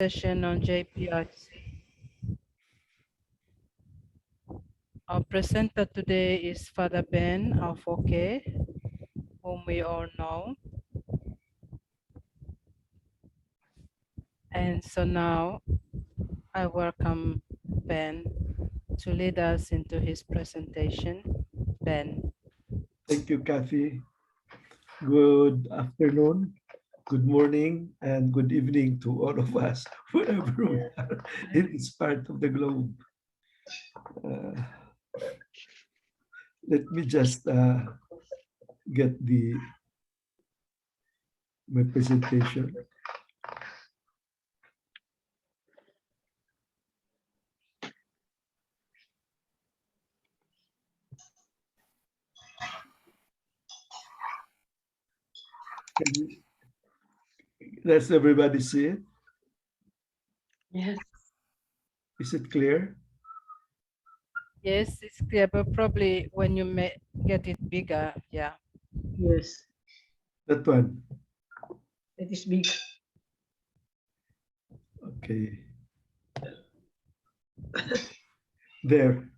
Session on JPIC. Our presenter today is Father Ben Alfoke, whom we all know. And so now I welcome Ben to lead us into his presentation. Ben. Thank you, Kathy. Good afternoon, good morning, and good evening to all of us, wherever we are in this part of the globe. Uh, Let me just get my presentation. Does everybody see it? Yes. Is it clear? Yes, it's clear, but probably when you get it bigger, yeah. Yes. That one. It is big. Okay. There.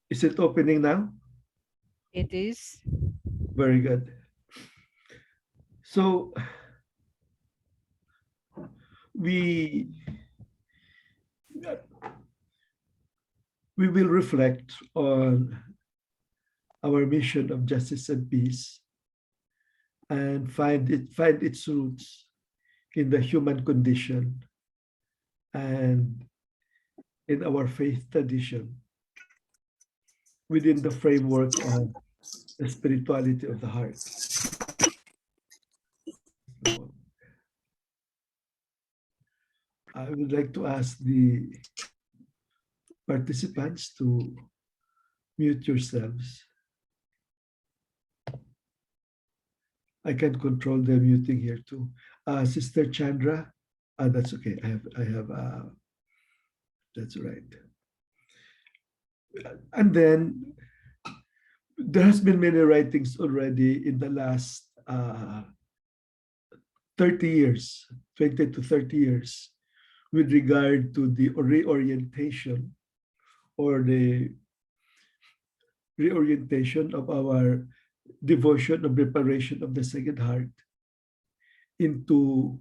Is it opening now? It is. Very good. So we will reflect on our mission of justice and peace and find its roots in the human condition and in our faith tradition within the framework of the spirituality of the heart. I would like to ask the participants to mute yourselves. I can control the muting here too. Sister Chandra, that's okay. That's right. And then there has been many writings already in the last 30 years, 20 to 30 years, with regard to the reorientation or the reorientation of our devotion of reparation of the Sacred Heart into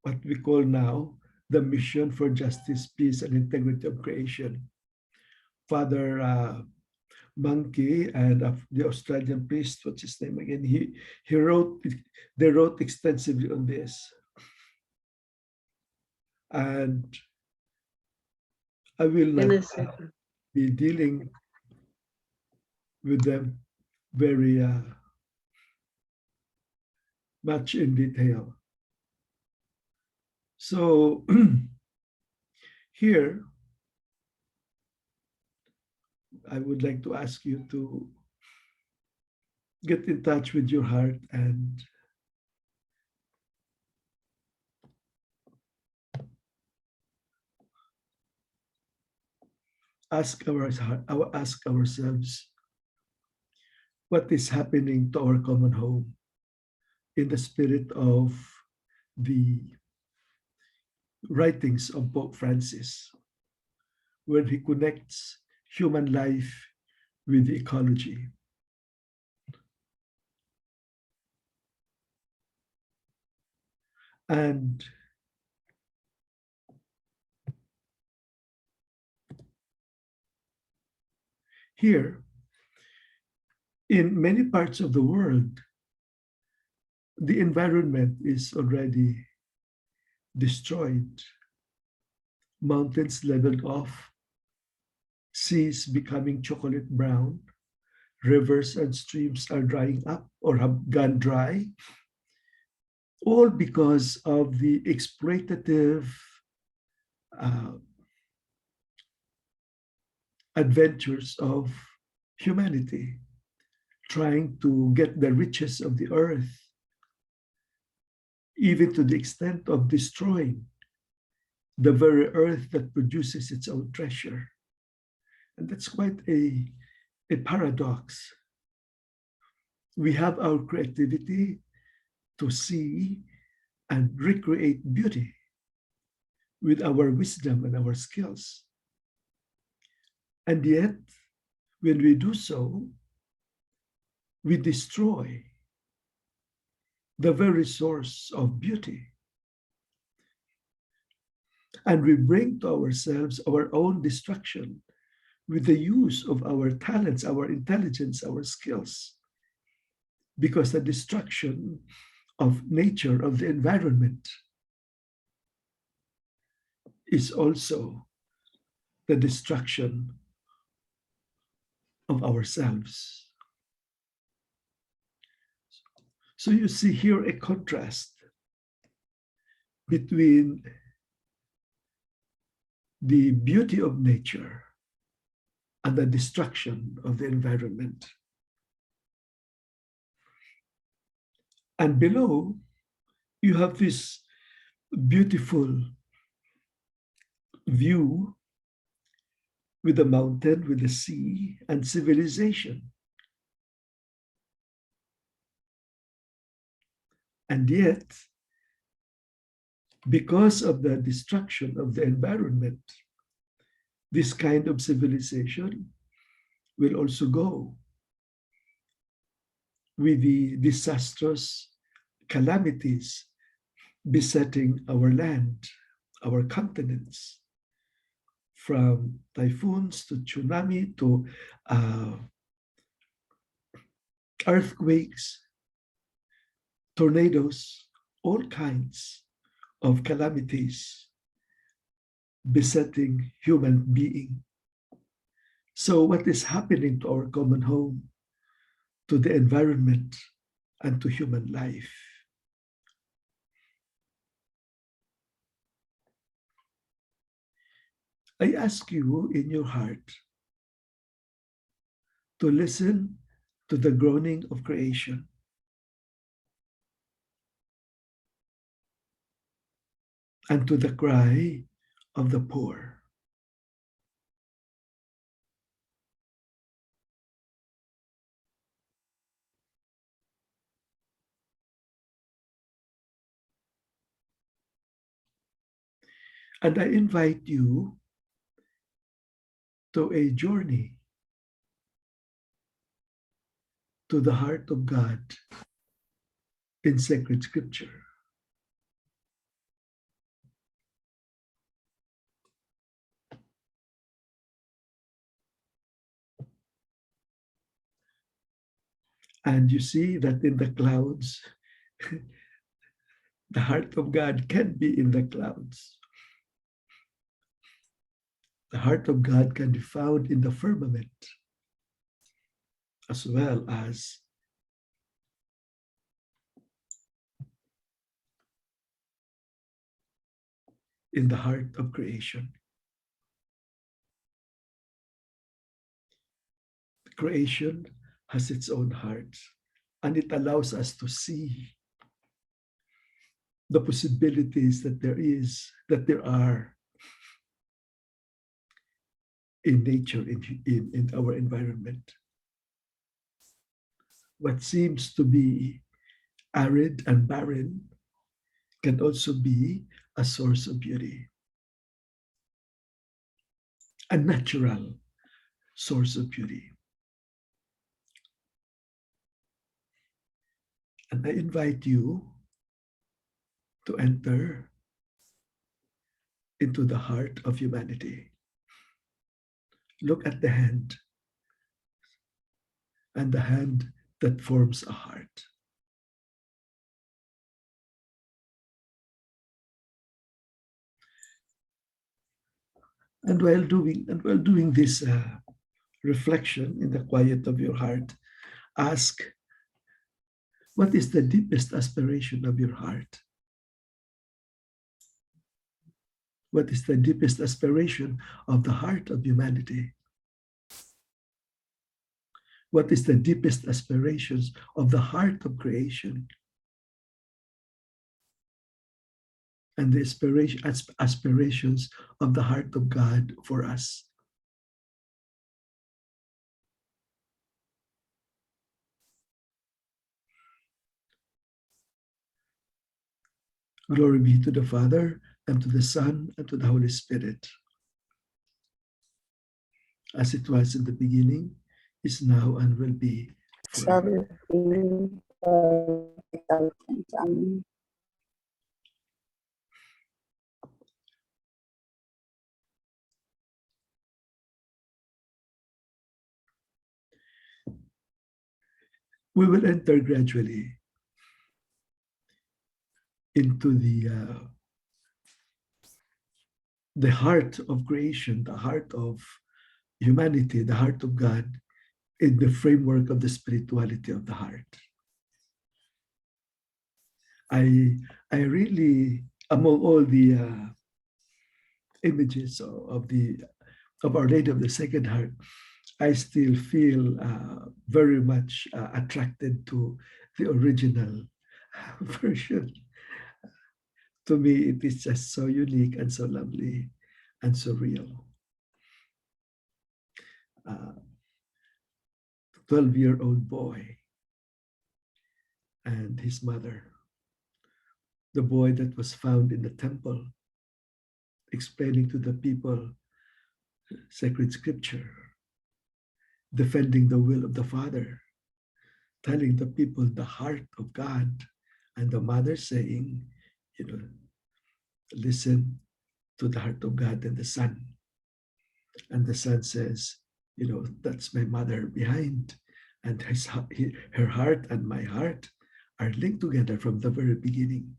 what we call now the mission for justice, peace, and integrity of creation. Father Monkey and the Australian priest, what's his name again? They wrote extensively on this. And I will not be dealing with them very much in detail. So here, I would like to ask you to get in touch with your heart and ask ourselves what is happening to our common home in the spirit of the writings of Pope Francis, where he connects human life with the ecology. And here, in many parts of the world, the environment is already destroyed. Mountains leveled off, seas becoming chocolate brown, rivers and streams are drying up or have gone dry, all because of the exploitative adventures of humanity, trying to get the riches of the earth, even to the extent of destroying the very earth that produces its own treasure. And that's quite a paradox. We have our creativity to see and recreate beauty, with our wisdom and our skills. And yet, when we do so, we destroy the very source of beauty. And we bring to ourselves our own destruction with the use of our talents, our intelligence, our skills. Because the destruction of nature, of the environment, is also the destruction of ourselves. So you see here a contrast between the beauty of nature and the destruction of the environment. And below, you have this beautiful view with the mountain, with the sea, and civilization. And yet, because of the destruction of the environment, this kind of civilization will also go with the disastrous calamities besetting our land, our continents, from typhoons to tsunami to earthquakes, tornadoes, all kinds of calamities besetting human being. So what is happening to our common home, to the environment, and to human life? I ask you in your heart to listen to the groaning of creation. And to the cry of the poor. And I invite you to a journey to the heart of God in sacred scripture. And you see that in the clouds, the heart of God can be in the clouds. The heart of God can be found in the firmament, as well as in the heart of creation. Creation has its own heart, and it allows us to see the possibilities that there are in nature, in our environment. What seems to be arid and barren can also be a source of beauty, a natural source of beauty. And I invite you to enter into the heart of humanity. Look at the hand, and the hand that forms a heart. And while doing this reflection in the quiet of your heart, ask, what is the deepest aspiration of your heart? What is the deepest aspiration of the heart of humanity? What is the deepest aspirations of the heart of creation? And the aspirations of the heart of God for us. Glory be to the Father, and to the Son, and to the Holy Spirit, as it was in the beginning, is now, and will be shall forever. be without end. Amen. We will enter gradually into the heart of creation, the heart of humanity, the heart of God, in the framework of the spirituality of the heart. I really, among all the images of Our Lady of the Sacred Heart, I still feel very much attracted to the original version. To me, it is just so unique and so lovely and so real. 12-year-old boy and his mother, the boy that was found in the temple, explaining to the people sacred scripture, defending the will of the Father, telling the people the heart of God, and the mother saying, listen to the heart of God and the Son. And the Son says, that's my mother behind. And her heart and my heart are linked together from the very beginning.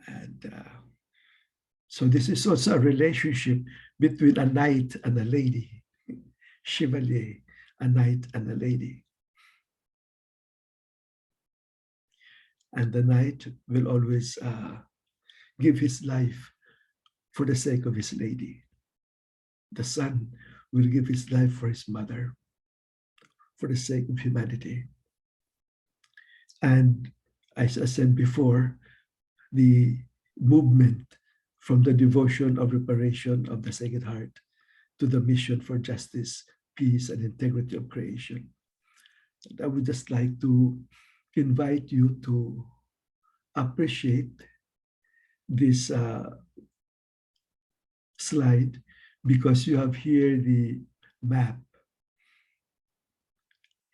And so this is also a relationship between a knight and a lady, chevalier, a knight and a lady. And the knight will always give his life for the sake of his lady. The son will give his life for his mother, for the sake of humanity. And as I said before, the movement from the devotion of reparation of the Sacred Heart to the mission for justice, peace, and integrity of creation. And I would just like to invite you to appreciate this slide, because you have here the map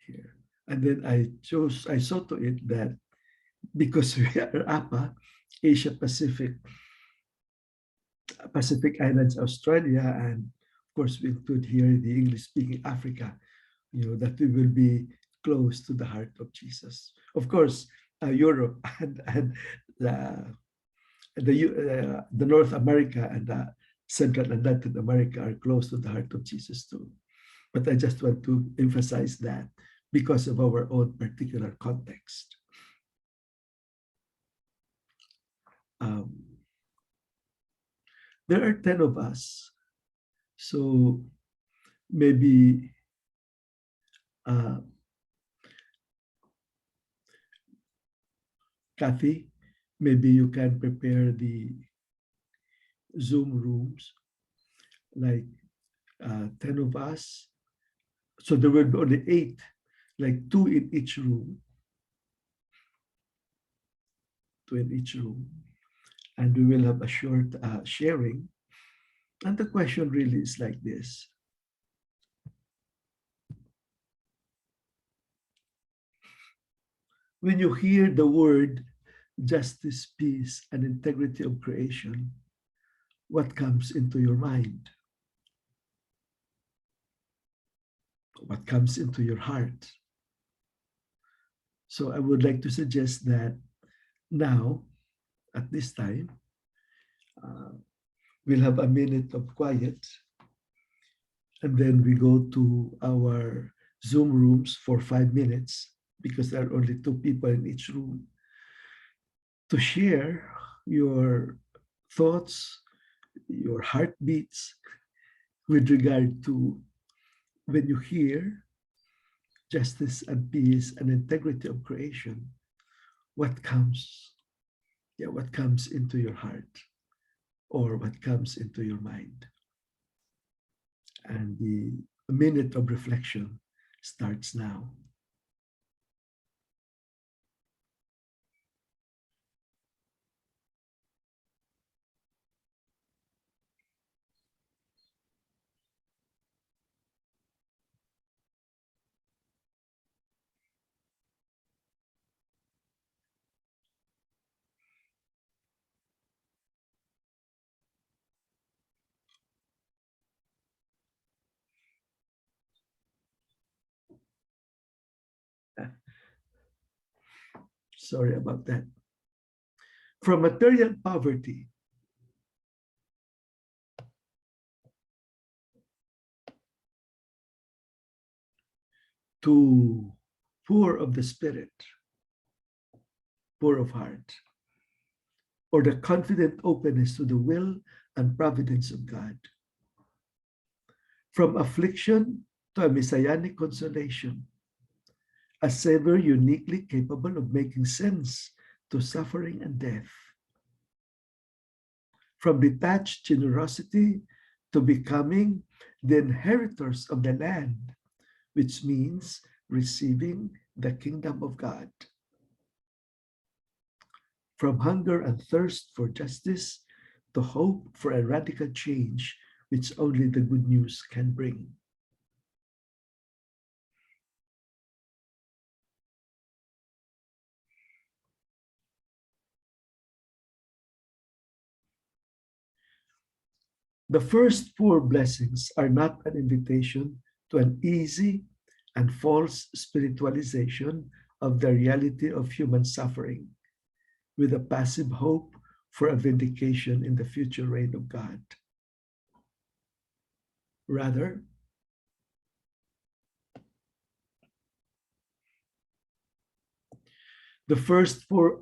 here. And then I saw to it that because we are APA, Asia Pacific Islands, Australia, and of course we include here the English-speaking Africa, that we will be close to the heart of Jesus. Of course, Europe and the North America and Central and Latin America are close to the heart of Jesus too. But I just want to emphasize that because of our own particular context. There are 10 of us. So maybe Kathy, maybe you can prepare the Zoom rooms, like 10 of us. So there will be only 8, like 2 in each room. 2 in each room. And we will have a short sharing. And the question really is like this. When you hear the word justice, peace, and integrity of creation, what comes into your mind? What comes into your heart? So I would like to suggest that now, at this time, we'll have a minute of quiet, and then we go to our Zoom rooms for 5 minutes, because there are only 2 people in each room, to share your thoughts, your heartbeats with regard to when you hear justice and peace and integrity of creation, what comes into your heart, or what comes into your mind. And the minute of reflection starts now. Sorry about that. From material poverty to poor of the spirit, poor of heart, or the confident openness to the will and providence of God. From affliction to a messianic consolation, a Savior uniquely capable of making sense to suffering and death. From detached generosity to becoming the inheritors of the land, which means receiving the kingdom of God. From hunger and thirst for justice to hope for a radical change which only the good news can bring. The first four blessings are not an invitation to an easy and false spiritualization of the reality of human suffering, with a passive hope for a vindication in the future reign of God. Rather, the first four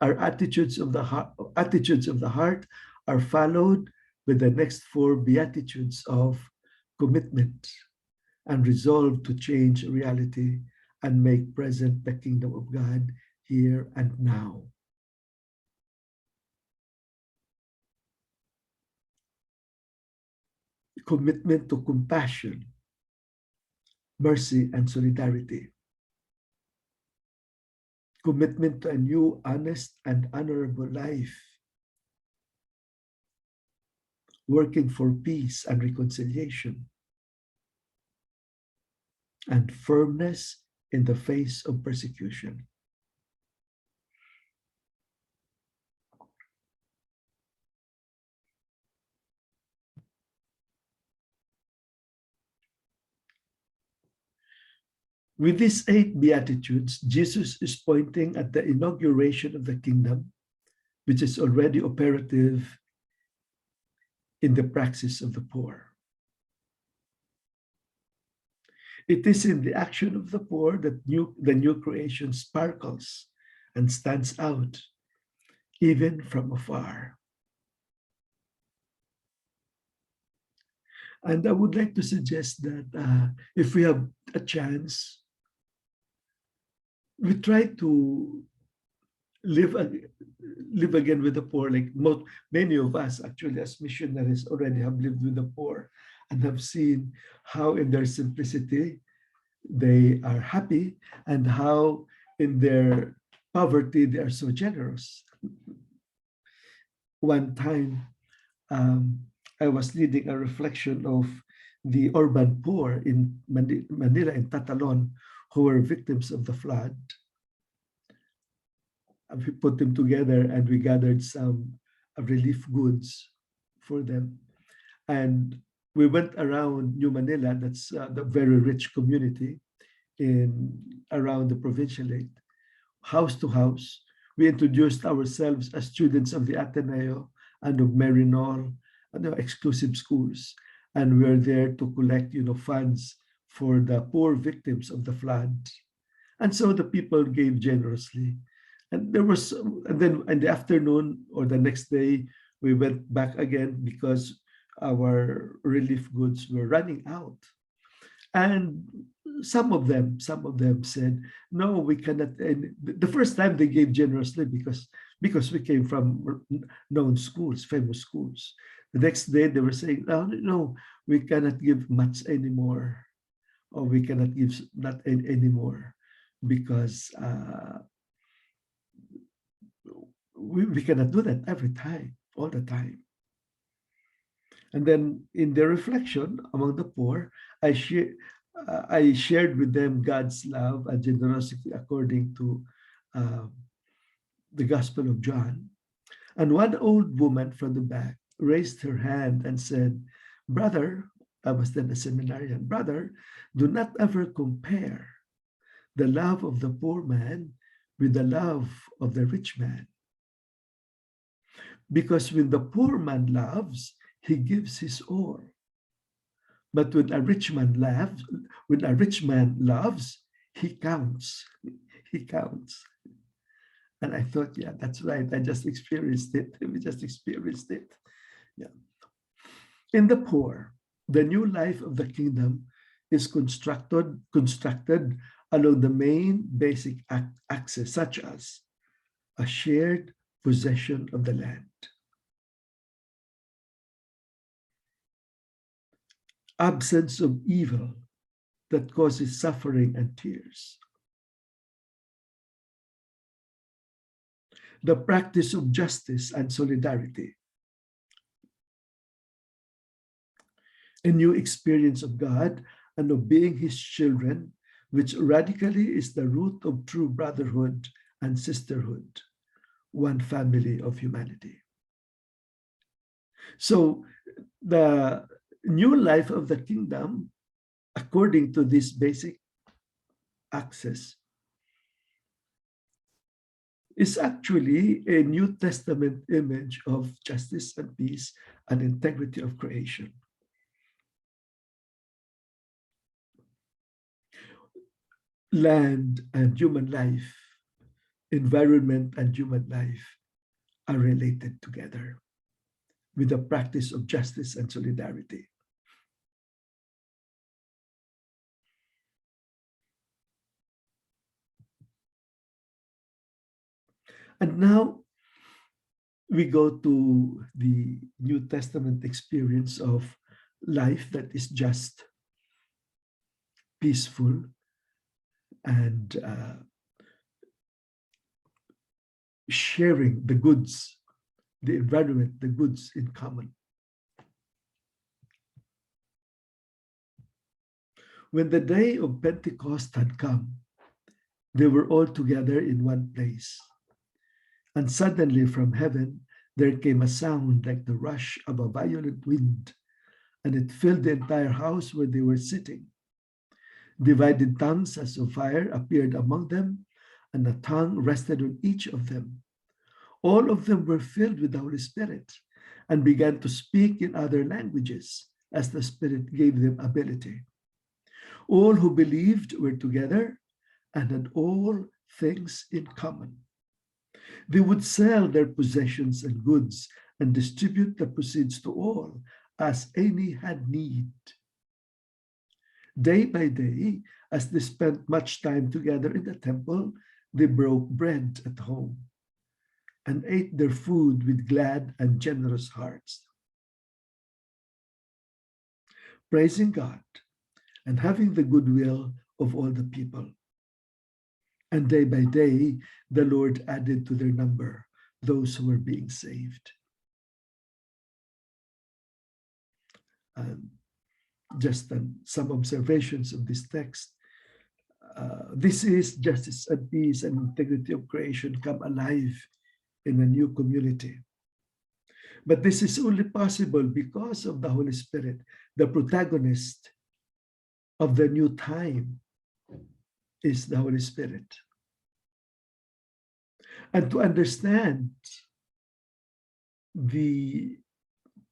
are attitudes of the heart. Attitudes of the heart are followed with the next four beatitudes of commitment and resolve to change reality and make present the kingdom of God here and now. Commitment to compassion, mercy, and solidarity. Commitment to a new, honest, and honorable life. Working for peace and reconciliation. And firmness in the face of persecution. With these 8 Beatitudes, Jesus is pointing at the inauguration of the kingdom, which is already operative in the praxis of the poor. It is in the action of the poor that the new creation sparkles and stands out, even from afar. And I would like to suggest that if we have a chance, we try to live again with the poor. Like many of us actually as missionaries already have lived with the poor and have seen how in their simplicity they are happy and how in their poverty they are so generous. One time I was leading a reflection of the urban poor in Manila and Tatalon who were victims of the flood. We put them together and we gathered some relief goods for them. And we went around New Manila, that's the very rich community around the provincialate, house to house. We introduced ourselves as students of the Ateneo and of Marinol and the exclusive schools. And we were there to collect, funds for the poor victims of the flood. And so the people gave generously. And then in the afternoon or the next day, we went back again because our relief goods were running out. And some of them said, no, we cannot. And the first time they gave generously because we came from known schools, famous schools. The next day they were saying, no, we cannot give much anymore, or we cannot give not anymore because we cannot do that every time, all the time. And then in the reflection among the poor, I shared with them God's love and generosity according to the Gospel of John. And one old woman from the back raised her hand and said, brother, I was then a seminarian, brother, do not ever compare the love of the poor man with the love of the rich man. Because when the poor man loves, he gives his all. But when a rich man loves, he counts. He counts. And I thought, yeah, that's right. I just experienced it. We just experienced it. Yeah. In the poor, the new life of the kingdom is constructed along the main basic axis, such as a shared possession of the land, absence of evil that causes suffering and tears, the practice of justice and solidarity, a new experience of God and of being his children, which radically is the root of true brotherhood and sisterhood, one family of humanity. So the new life of the kingdom, according to this basic axis, is actually a New Testament image of justice and peace and integrity of creation. Land and human life, environment and human life are related together with the practice of justice and solidarity. And now we go to the New Testament experience of life that is just, peaceful, and sharing the goods, the environment, the goods in common. When the day of Pentecost had come, they were all together in one place. And suddenly from heaven, there came a sound like the rush of a violent wind, and it filled the entire house where they were sitting. Divided tongues as of fire appeared among them, and a tongue rested on each of them. All of them were filled with the Holy Spirit and began to speak in other languages as the Spirit gave them ability. All who believed were together and had all things in common. They would sell their possessions and goods and distribute the proceeds to all as any had need. Day by day, as they spent much time together in the temple, they broke bread at home and ate their food with glad and generous hearts, praising God and having the goodwill of all the people. And day by day, the Lord added to their number those who were being saved. Just some observations of this text. This is justice and peace and integrity of creation come alive in a new community. But this is only possible because of the Holy Spirit, the protagonist of the new time is the Holy Spirit. And to understand the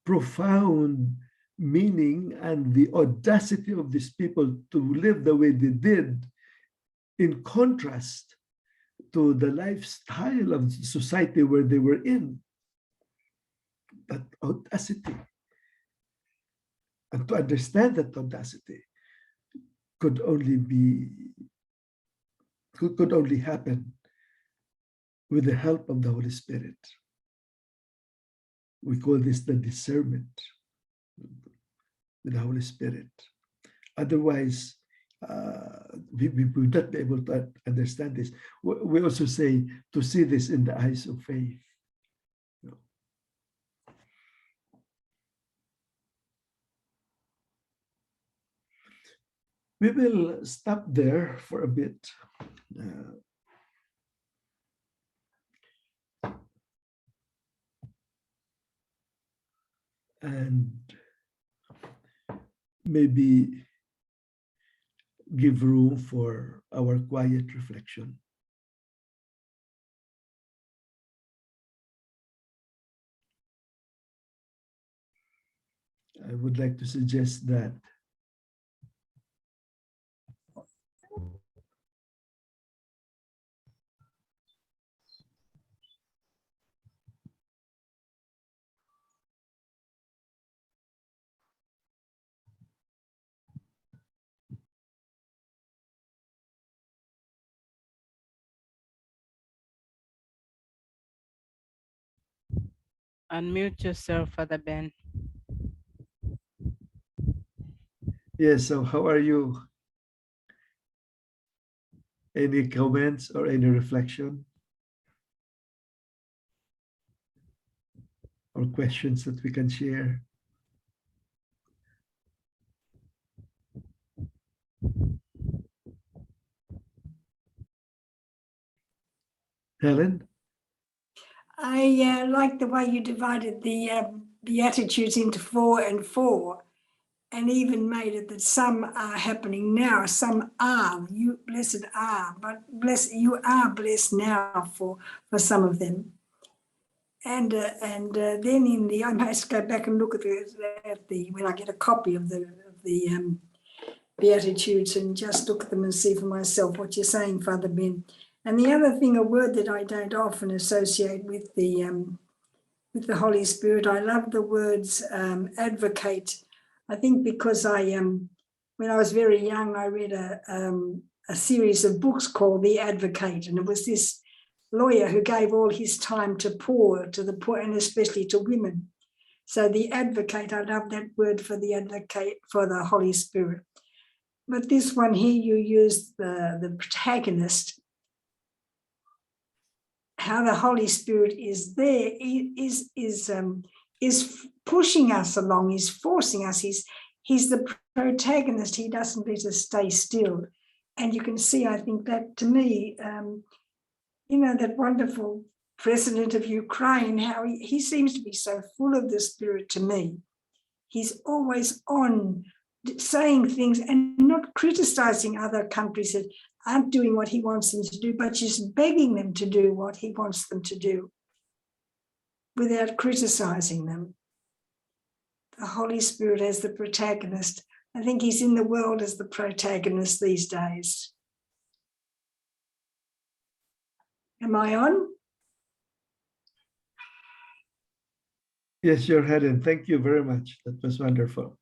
profound meaning and the audacity of these people to live the way they did, in contrast to the lifestyle of the society where they were in, that audacity, and to understand that audacity could only happen with the help of the Holy Spirit. We call this the discernment with the Holy Spirit. Otherwise, we would not be able to understand this. We also say to see this in the eyes of faith. We will stop there for a bit. And maybe give room for our quiet reflection. I would like to suggest that Unmute yourself, Father Ben. yes, so how are you? Any comments or any reflection or questions that we can share? Helen? I like the way you divided the Beatitudes into 4 and 4, and even made it that some are happening now, some are. You blessed are, but you are blessed now for some of them. And then in the, I must go back and look at the when I get a copy of the Beatitudes and just look at them and see for myself what you're saying, Father Ben. And the other thing, a word that I don't often associate with the Holy Spirit, I love the words advocate. I think because when I was very young, I read a series of books called The Advocate, and it was this lawyer who gave all his time to the poor, and especially to women. So the advocate, I love that word for the advocate for the Holy Spirit. But this one here, you use the protagonist, how the Holy Spirit is there, is pushing us along, is forcing us. He's the protagonist. He doesn't let us stay still. And you can see, I think that to me, that wonderful president of Ukraine, how he seems to be so full of the Spirit to me. He's always on, saying things and not criticizing other countries that aren't doing what he wants them to do, but just begging them to do what he wants them to do without criticizing them. The Holy Spirit as the protagonist. I think he's in the world as the protagonist these days. Am I on? Yes, you're Helen. Thank you very much. That was wonderful.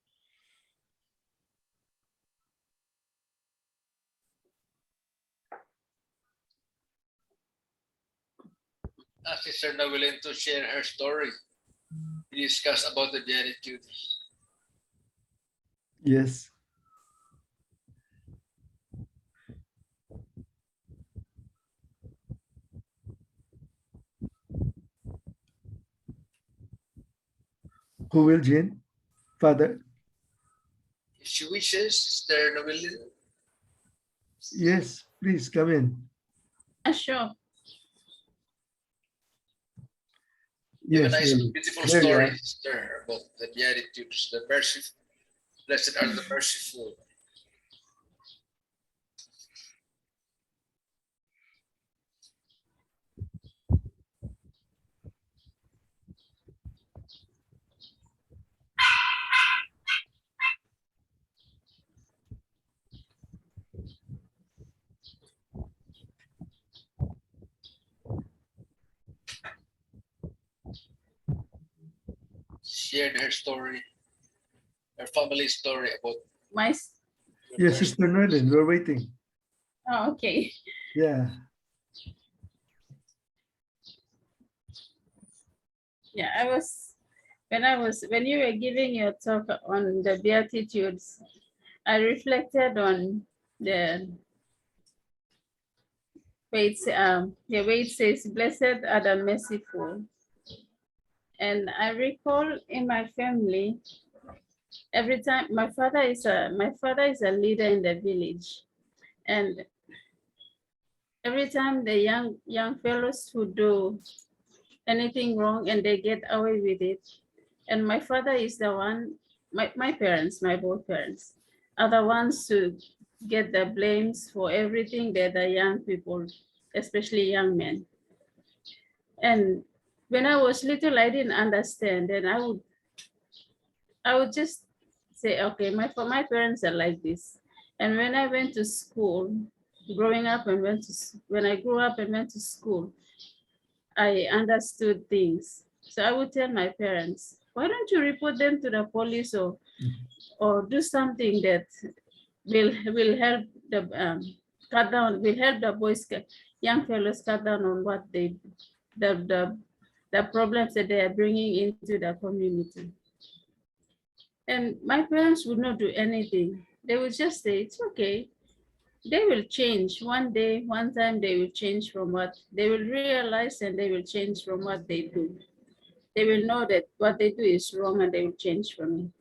Sister Nawilin to share her story. We discussed about the Beatitude. Yes. Who will, Jean? Father? If she wishes, Sister Nawilin. Yes, please come in. Sure. You have Yes, a nice, really. beautiful There you story, are. Sister, about the Beatitudes, the merciful. Blessed are the merciful. Shared her story, her family story about My. Yes, Sister Nolan, we're waiting. Oh, okay. Yeah. Yeah, when you were giving your talk on the Beatitudes, I reflected on the way it says, "Blessed are the merciful," and I recall in my family, every time my father is a leader in the village, and every time the young fellows who do anything wrong and they get away with it, and my father is the one, my parents, my both parents, are the ones get the blames for everything that the young people, especially young men. And when I was little, I didn't understand, and I would just say, okay, my parents are like this. And when I went to school, growing up and when I grew up and went to school, I understood things. So I would tell my parents, why don't you report them to the police or do something that will help the cut down, will help the young fellows cut down on what the problems that they are bringing into the community. And my parents would not do anything. They would just say, it's okay. They will change one day, one time they will change from what they will realize, and they will change from what they do. They will know that what they do is wrong and they will change from it.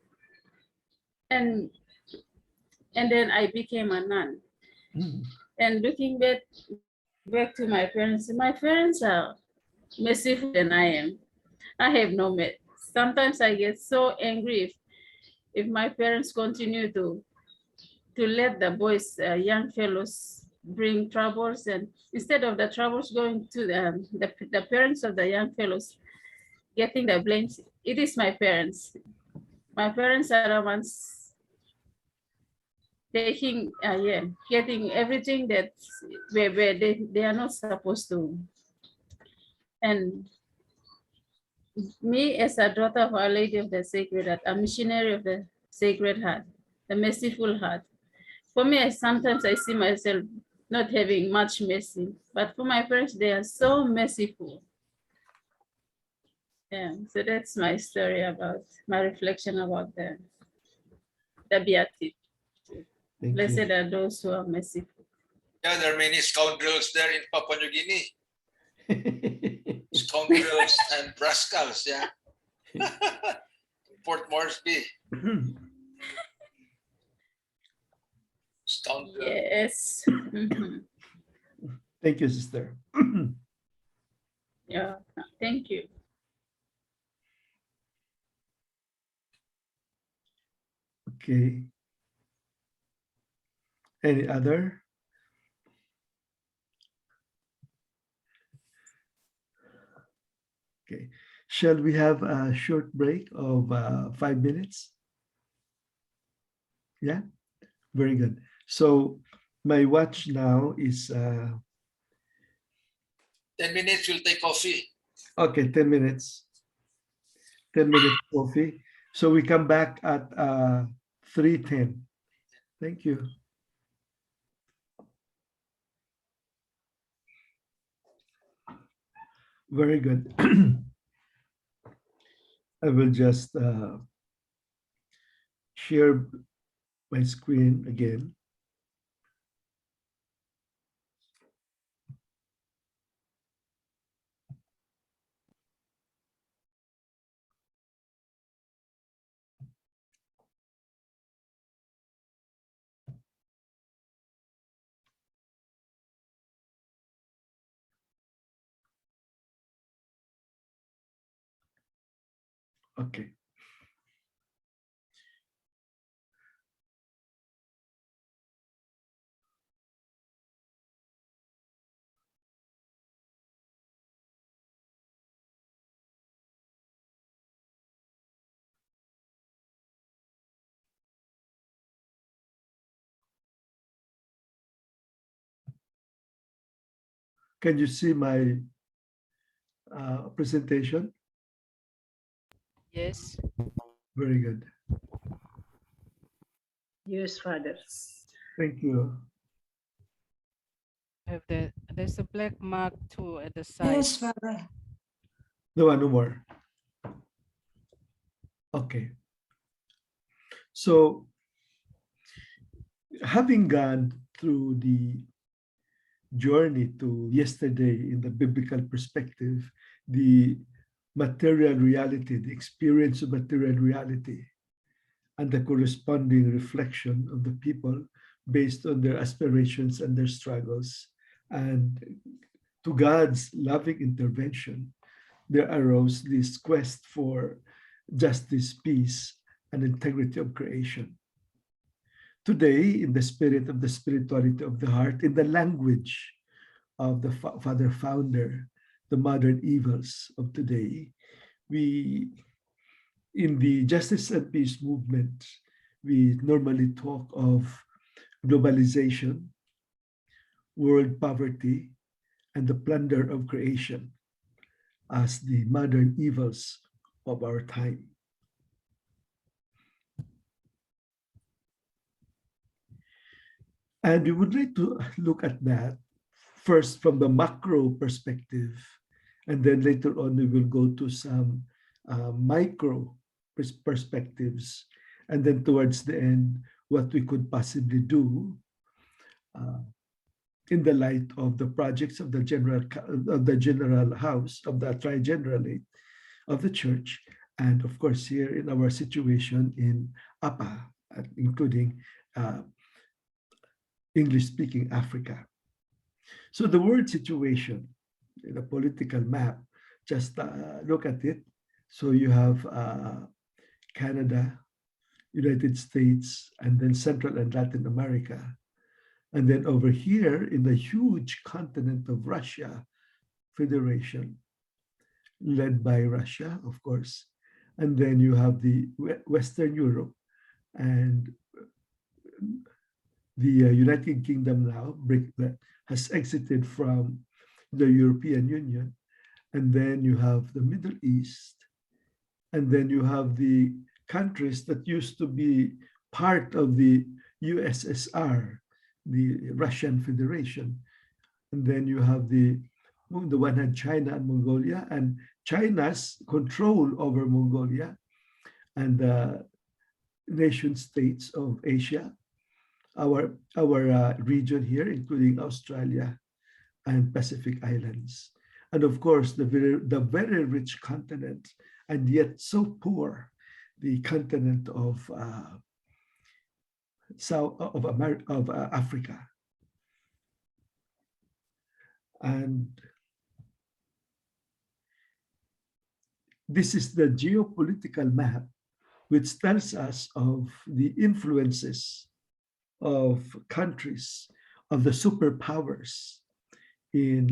And then I became a nun. And looking back to my parents are merciful than I am. I have no met. Sometimes I get so angry if my parents continue to let the boys, young fellows, bring troubles, and instead of the troubles going to the parents of the young fellows getting the blames, it is my parents. My parents are the ones taking, getting everything that where they are not supposed to. And me as a daughter of Our Lady of the Sacred Heart, a missionary of the Sacred Heart, the Merciful Heart, for me, sometimes I see myself not having much mercy, but for my parents, they are so merciful. Yeah, so that's my story about my reflection about the Beatitude. Blessed are those who are merciful. Yeah, there are many scoundrels there in Papua New Guinea. Scoundrels and rascals, yeah. Port Moresby. Scoundrel. Yes. Thank you, sister. Yeah, thank you. Okay. Any other? Okay. Shall we have a short break of 5 minutes? Yeah, very good. So my watch now is 10 minutes, we'll take coffee. okay, 10 minutes. 10 minutes coffee. So we come back at 3:10. Thank you. Very good. I will just share my screen again. Okay. Can you see my presentation? Yes. Very good. Yes, Father. Thank you. Have there's a black mark too at the side. Yes, Father. No, no more. Okay. So having gone through the journey to yesterday in the biblical perspective, the material reality, the experience of material reality, and the corresponding reflection of the people based on their aspirations and their struggles. And to God's loving intervention, there arose this quest for justice, peace, and integrity of creation. today, in the spirit of the spirituality of the heart, in the language of the father founder, the modern evils of today, we, in the justice and peace movement, we normally talk of globalization, world poverty, and the plunder of creation as the modern evils of our time. And we would like to look at that first from the macro perspective, and then later on we will go to some micro perspectives, and then towards the end, what we could possibly do in the light of the projects of the general house of the trigeneralate of the church, and of course here in our situation in APA, including English-speaking Africa. So the world situation, the political map, just look at it. So you have Canada, United States, and then Central and Latin America. And then over here in the huge continent of Russia, Federation, led by Russia, of course. And then you have the Western Europe and the United Kingdom now has exited from the European Union. And then you have the Middle East. And then you have the countries that used to be part of the USSR, the Russian Federation. And then you have the one had China and Mongolia, and China's control over Mongolia and the nation states of Asia, our region here, including Australia and Pacific Islands. And of course, the very rich continent, and yet so poor, the continent of Africa. And this is the geopolitical map, which tells us of the influences of countries, of the superpowers in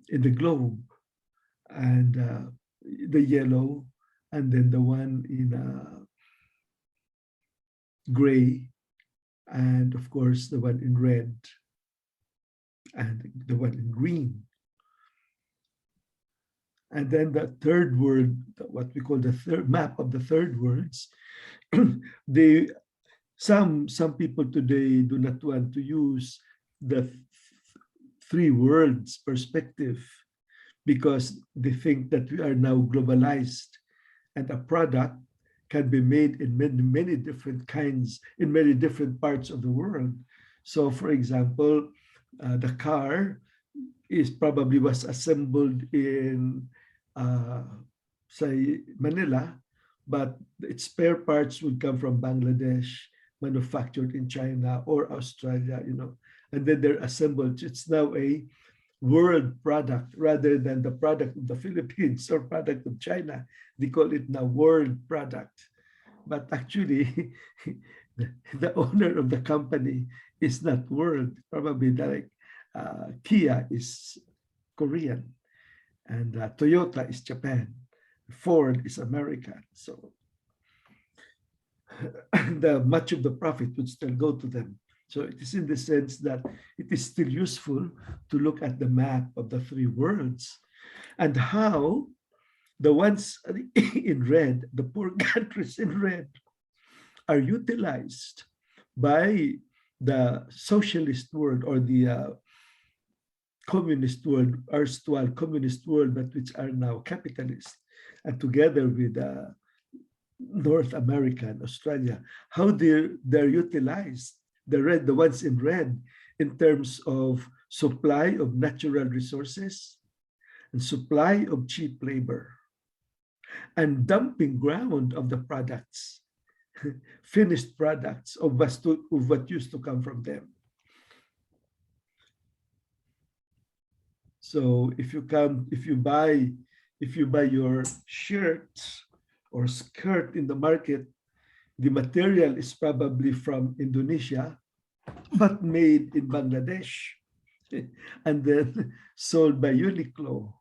the globe, and the yellow, and then the one in gray, and of course the one in red, and the one in green. And then the third world, what we call the third map of the third worlds, some people today do not want to use the three worlds perspective because they think that we are now globalized and a product can be made in many different kinds, in many different parts of the world. So for example, the car probably was assembled in say Manila, but its spare parts would come from Bangladesh, manufactured in China or Australia, and then they're assembled. It's now a world product rather than the product of the Philippines or product of China. They call it now world product. But actually, the owner of the company is not world. Probably like Kia is Korean, and Toyota is Japan. Ford is American. So much of the profit would still go to them. So it is in the sense that it is still useful to look at the map of the three worlds and how the ones in red, the poor countries in red, are utilized by the socialist world or the communist world, erstwhile communist world, but which are now capitalist, and together with North America and Australia, how they're utilized, the ones in red, in terms of supply of natural resources and supply of cheap labor and dumping ground of the products, finished products of what used to come from them. So if you buy your shirt or skirt in the market, The material is probably from Indonesia, but made in Bangladesh, and then sold by Uniqlo,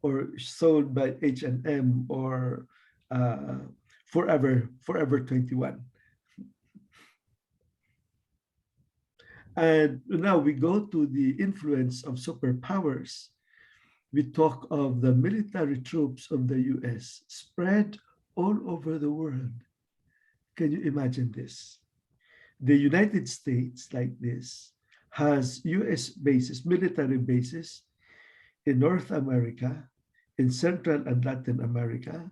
or sold by H&M, or Forever 21. And now we go to the influence of superpowers. We talk of the military troops of the US spread all over the world. Can you imagine this? The United States, like this, has US bases, military bases in North America, in Central and Latin America.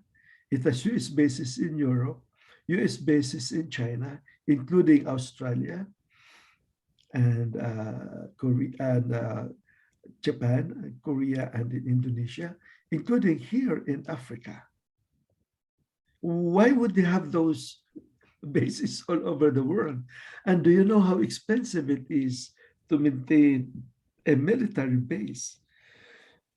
It has US bases in Europe, US bases in China, including Australia and Korea and Japan, Korea, and in Indonesia, including here in Africa. Why would they have those bases all over the world? And do you know how expensive it is to maintain a military base?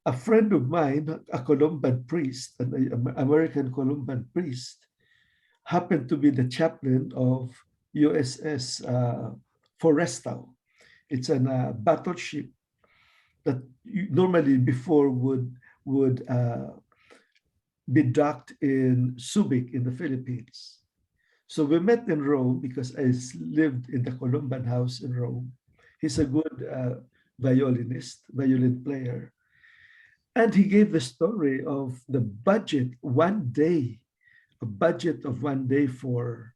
A friend of mine, a Columban priest, an American Columban priest, happened to be the chaplain of USS Forrestal. It's a battleship that normally before would be docked in Subic in the Philippines. So we met in Rome because I lived in the Columban house in Rome. He's a good violin player. And he gave the story of the budget one day, a budget of one day for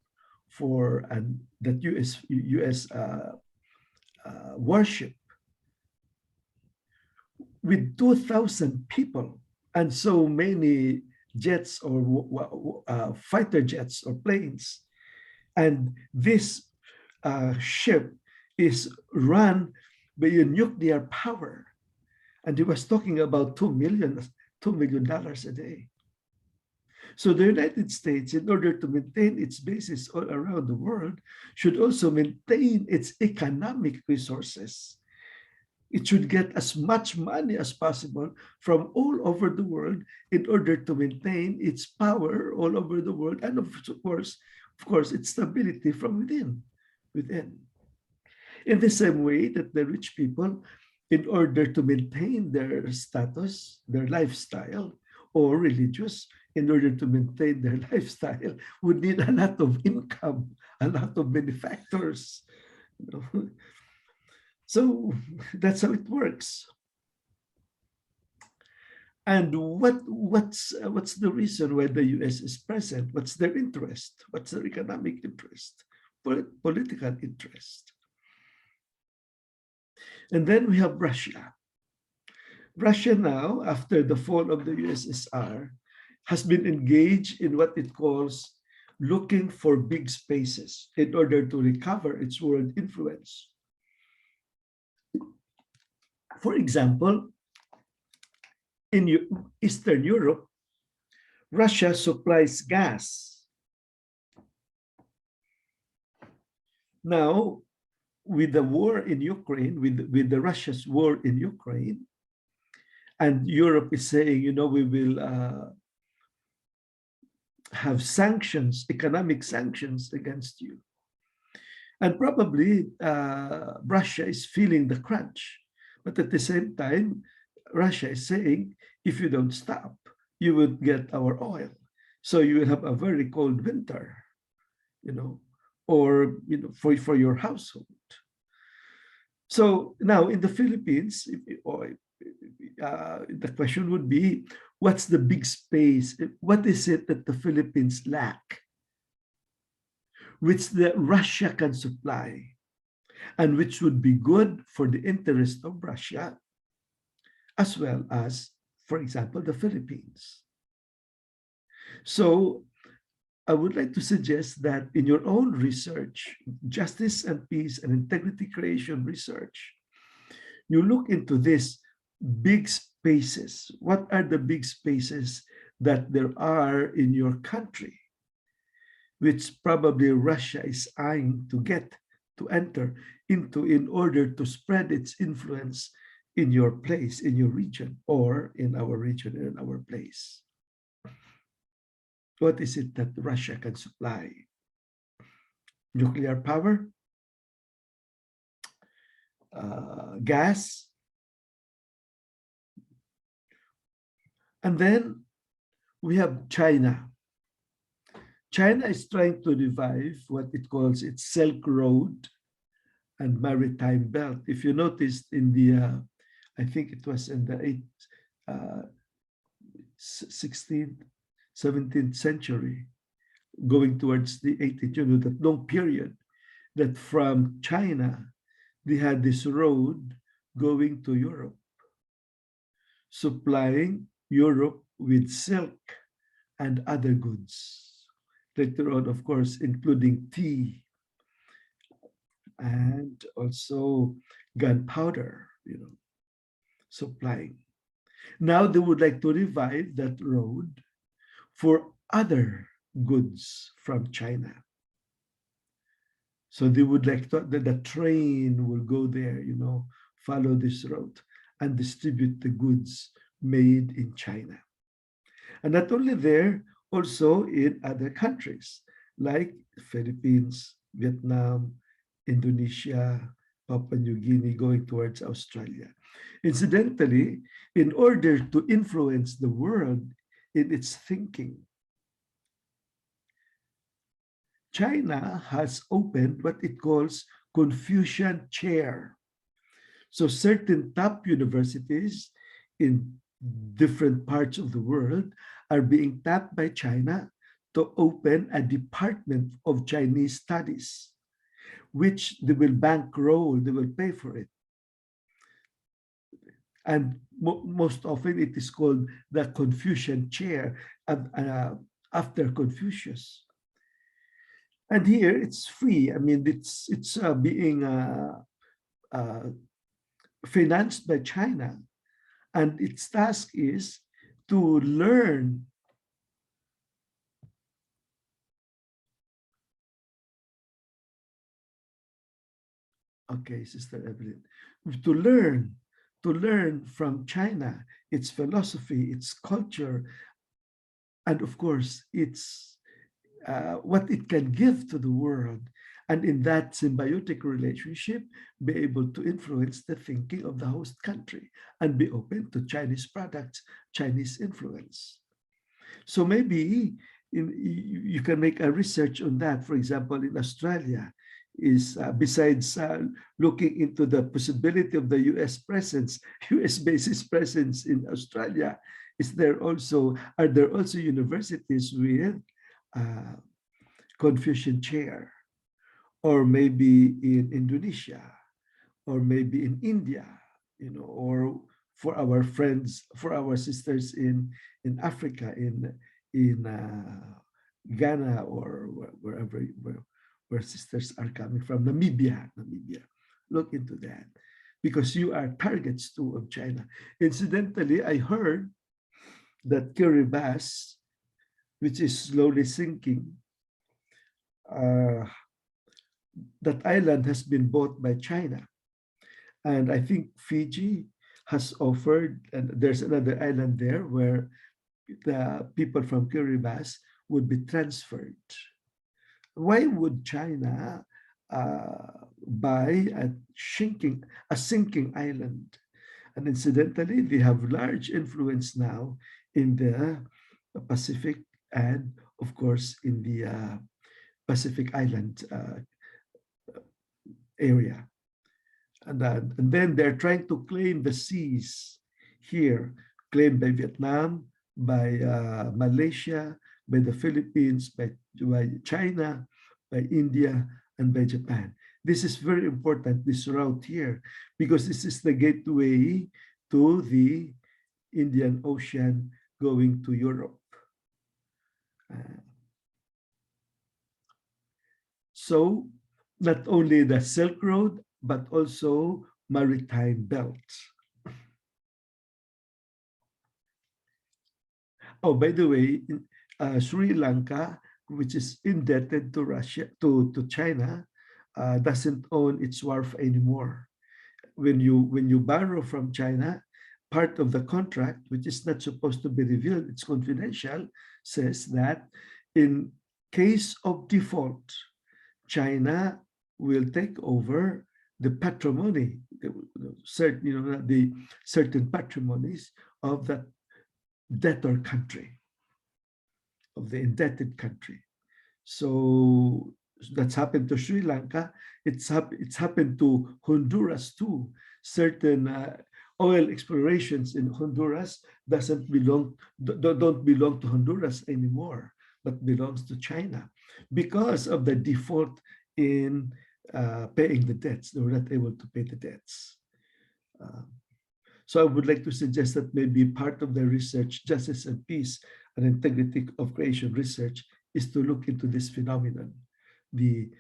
that US worship with 2,000 people and so many jets or fighter jets or planes. And this ship is run by a nuclear power. And he was talking about $2 million a day. So the United States, in order to maintain its bases all around the world, should also maintain its economic resources. It should get as much money as possible from all over the world in order to maintain its power all over the world, and of course, its stability from within. In the same way that the rich people, in order to maintain their status, their lifestyle, or religious, in order to maintain their lifestyle, would need a lot of income, a lot of benefactors. So that's how it works. And what's the reason why the US is present? What's their interest? What's their economic interest? Political interest? And then we have Russia. Russia now, after the fall of the USSR, has been engaged in what it calls looking for big spaces in order to recover its world influence. For example, in Eastern Europe, Russia supplies gas. Now, with the war in Ukraine, with the Russia's war in Ukraine, and Europe is saying, we will have sanctions, economic sanctions against you. And probably Russia is feeling the crunch. But at the same time, Russia is saying, if you don't stop, you would get our oil. So you will have a very cold winter, or for your household. So now in the Philippines, the question would be, what's the big space? What is it that the Philippines lack, which Russia can supply, and which would be good for the interest of Russia, as well as, for example, the Philippines? So I would like to suggest that in your own research, justice and peace and integrity creation research, you look into these big spaces. What are the big spaces that there are in your country, which probably Russia is eyeing to enter into in order to spread its influence in your place, in your region, or in our region, in our place? What is it that Russia can supply? nuclear power, gas, and then we have China. China is trying to revive what it calls its Silk Road and Maritime Belt. If you noticed in the, I think it was in the 16th, 17th century, going towards the 18th, you know, that long period, that from China, they had this road going to Europe, supplying Europe with silk and other goods. Later on, of course, including tea and also gunpowder, you know, supplying. Now they would like to revive that road for other goods from China. So they would like to, that the train will go there, you know, follow this road and distribute the goods made in China. And not only there, also in other countries like Philippines, Vietnam, Indonesia, Papua New Guinea, going towards Australia. Incidentally, in order to influence the world in its thinking, China has opened what it calls Confucian Chair. So certain top universities in different parts of the world are being tapped by China to open a department of Chinese studies, which they will bankroll, they will pay for it. And most often it is called the Confucian Chair after Confucius. And here it's free. I mean, it's being financed by China. And its task is to learn Sister Evelyn, to learn from China, its philosophy, its culture, and of course, its what it can give to the world. And in that symbiotic relationship, be able to influence the thinking of the host country and be open to Chinese products, Chinese influence. So maybe you can make a research on that. For example, in Australia, is besides looking into the possibility of the US presence, US basis presence in Australia, are there also universities with Confucian Chair, or maybe in Indonesia, or maybe in India, you know, or for our friends, for our sisters in Africa, in Ghana, or wherever where sisters are coming from, Namibia. Look into that, because you are targets too of China. Incidentally, I heard that Kiribati, which is slowly sinking, that island has been bought by China. And I think Fiji has offered, and there's another island there where the people from Kiribati would be transferred. Why would China buy a sinking island? And incidentally, they have large influence now in the Pacific and, of course, in the Pacific Island area. And then they're trying to claim the seas here, claimed by Vietnam, by Malaysia, by the Philippines, by China, by India, and by Japan. This is very important, this route here, because this is the gateway to the Indian Ocean going to Europe. So not only the Silk Road, but also maritime belts. Oh, by the way, Sri Lanka, which is indebted to Russia, to China, doesn't own its wharf anymore. When you borrow from China, part of the contract, which is not supposed to be revealed, it's confidential, says that in case of default, China will take over the patrimony, the certain patrimonies of that debtor country, of the indebted country. So that's happened to Sri Lanka. It's happened to Honduras too. Certain oil explorations in Honduras don't belong to Honduras anymore, but belongs to China because of the default in paying the debts. They were not able to pay the debts. So I would like to suggest that maybe part of the research, justice and peace and integrity of creation research, is to look into this phenomenon, the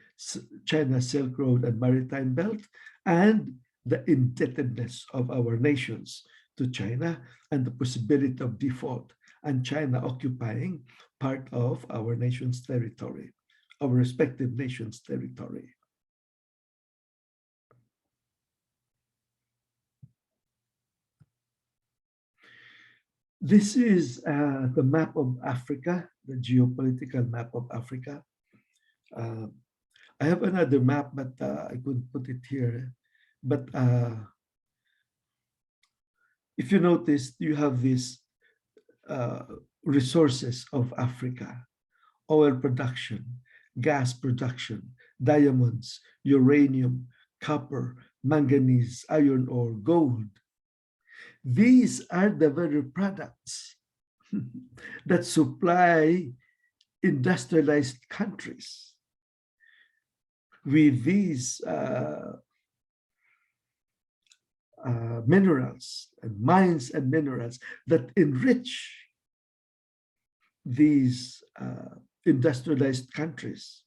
China Silk Road and Maritime Belt, and the indebtedness of our nations to China and the possibility of default and China occupying part of our nation's territory, our respective nations' territory. This is the map of Africa, the geopolitical map of Africa. I have another map, but I couldn't put it here. But if you notice, you have these resources of Africa: oil production, gas production, diamonds, uranium, copper, manganese, iron ore, gold. These are the very products that supply industrialized countries with these minerals and mines and minerals that enrich these industrialized countries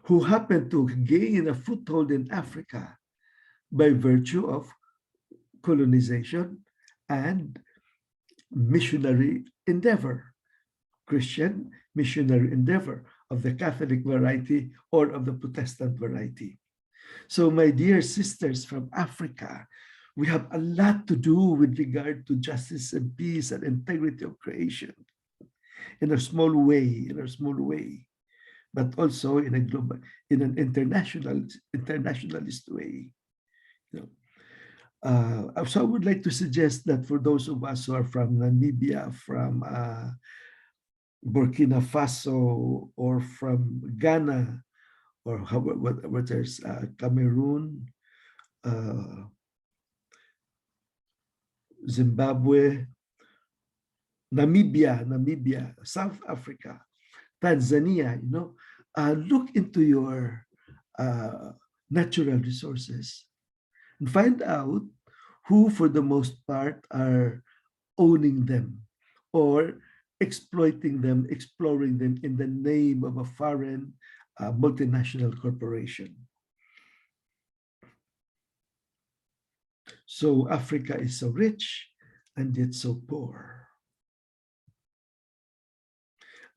who happen to gain a foothold in Africa by virtue of colonization and missionary endeavor, Christian missionary endeavor of the Catholic variety or of the Protestant variety. So my dear sisters from Africa, we have a lot to do with regard to justice and peace and integrity of creation in a small way, but also in a global, in an internationalist way. So I would like to suggest that for those of us who are from Namibia, from Burkina Faso, or from Ghana, or what there's Cameroon, Zimbabwe, Namibia, South Africa, Tanzania, look into your natural resources and find out who, for the most part, are owning them or exploiting them, exploring them in the name of a foreign multinational corporation. So Africa is so rich and yet so poor.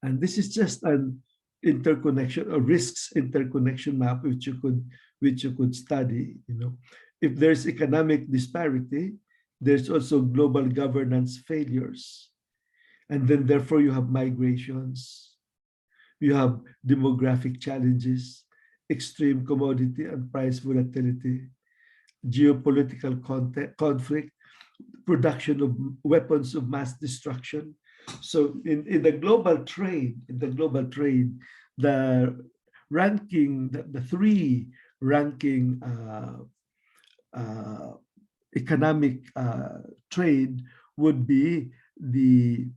And this is just an interconnection, a risks interconnection map which you could study. If there's economic disparity, there's also global governance failures. And then therefore you have migrations, you have demographic challenges, extreme commodity and price volatility, geopolitical conflict, production of weapons of mass destruction. So in the global trade, the ranking, the three ranking economic trade would be the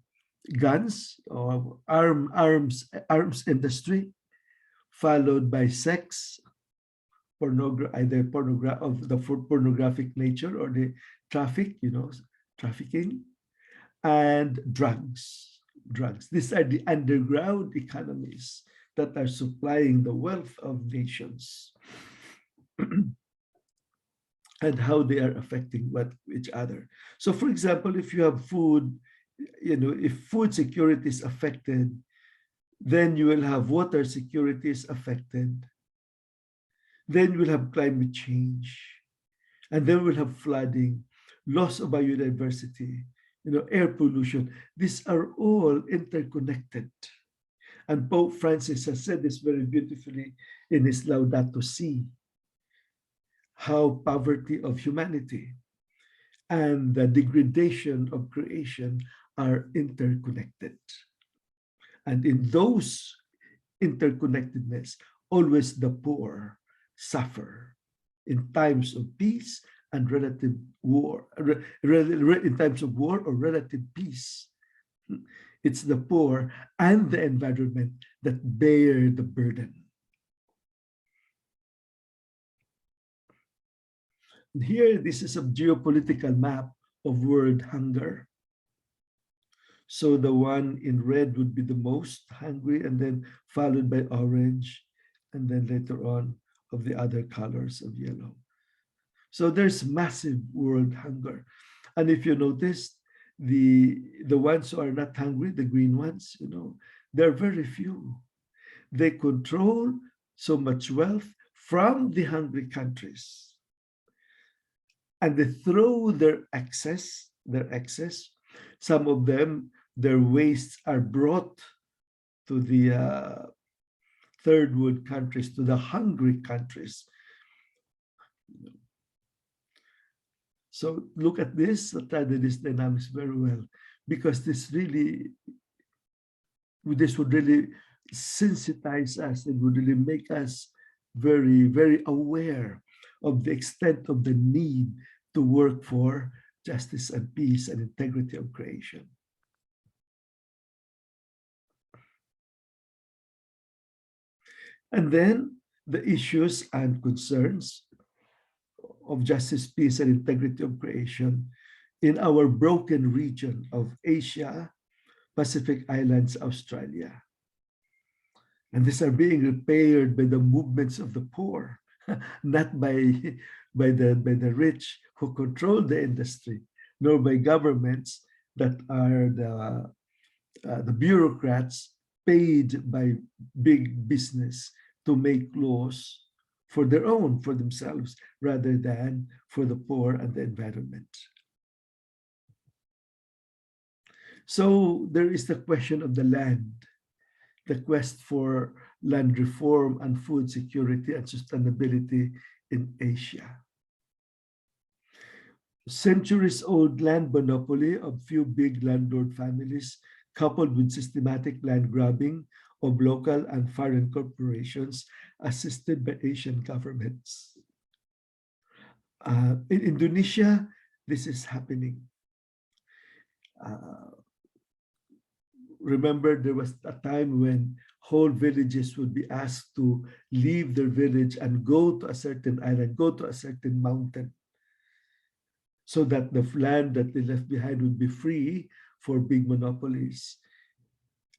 guns or arms industry, followed by sex, either of the pornographic nature or the trafficking, and drugs. These are the underground economies that are supplying the wealth of nations and how they are affecting each other. So for example, if you have food, if food security is affected, then you will have water security is affected. Then we'll have climate change, and then we'll have flooding, loss of biodiversity, air pollution. These are all interconnected. And Pope Francis has said this very beautifully in his Laudato Si, how poverty of humanity and the degradation of creation are interconnected. And in those interconnectedness, always the poor suffer in times of peace and relative war, in times of war or relative peace. It's the poor and the environment that bear the burden. And here, this is a geopolitical map of world hunger. So the one in red would be the most hungry, and then followed by orange, and then later on of the other colors of yellow. So there's massive world hunger. And if you notice, the ones who are not hungry, the green ones, they're very few. They control so much wealth from the hungry countries. And they throw their excess, some of them, their wastes are brought to the third world countries, to the hungry countries. So look at this, study this dynamics very well, because this would really sensitize us. It would really make us very, very aware of the extent of the need to work for justice and peace and integrity of creation. And then the issues and concerns of justice, peace, and integrity of creation in our broken region of Asia, Pacific Islands, Australia. And these are being repaired by the movements of the poor, not by the rich who control the industry, nor by governments that are the bureaucrats paid by big business to make laws for themselves, rather than for the poor and the environment. So there is the question of the land, the quest for land reform and food security and sustainability in Asia. Centuries-old land monopoly of few big landlord families, coupled with systematic land grabbing of local and foreign corporations assisted by Asian governments. In Indonesia, this is happening. Remember, there was a time when whole villages would be asked to leave their village and go to a certain island, go to a certain mountain, so that the land that they left behind would be free for big monopolies.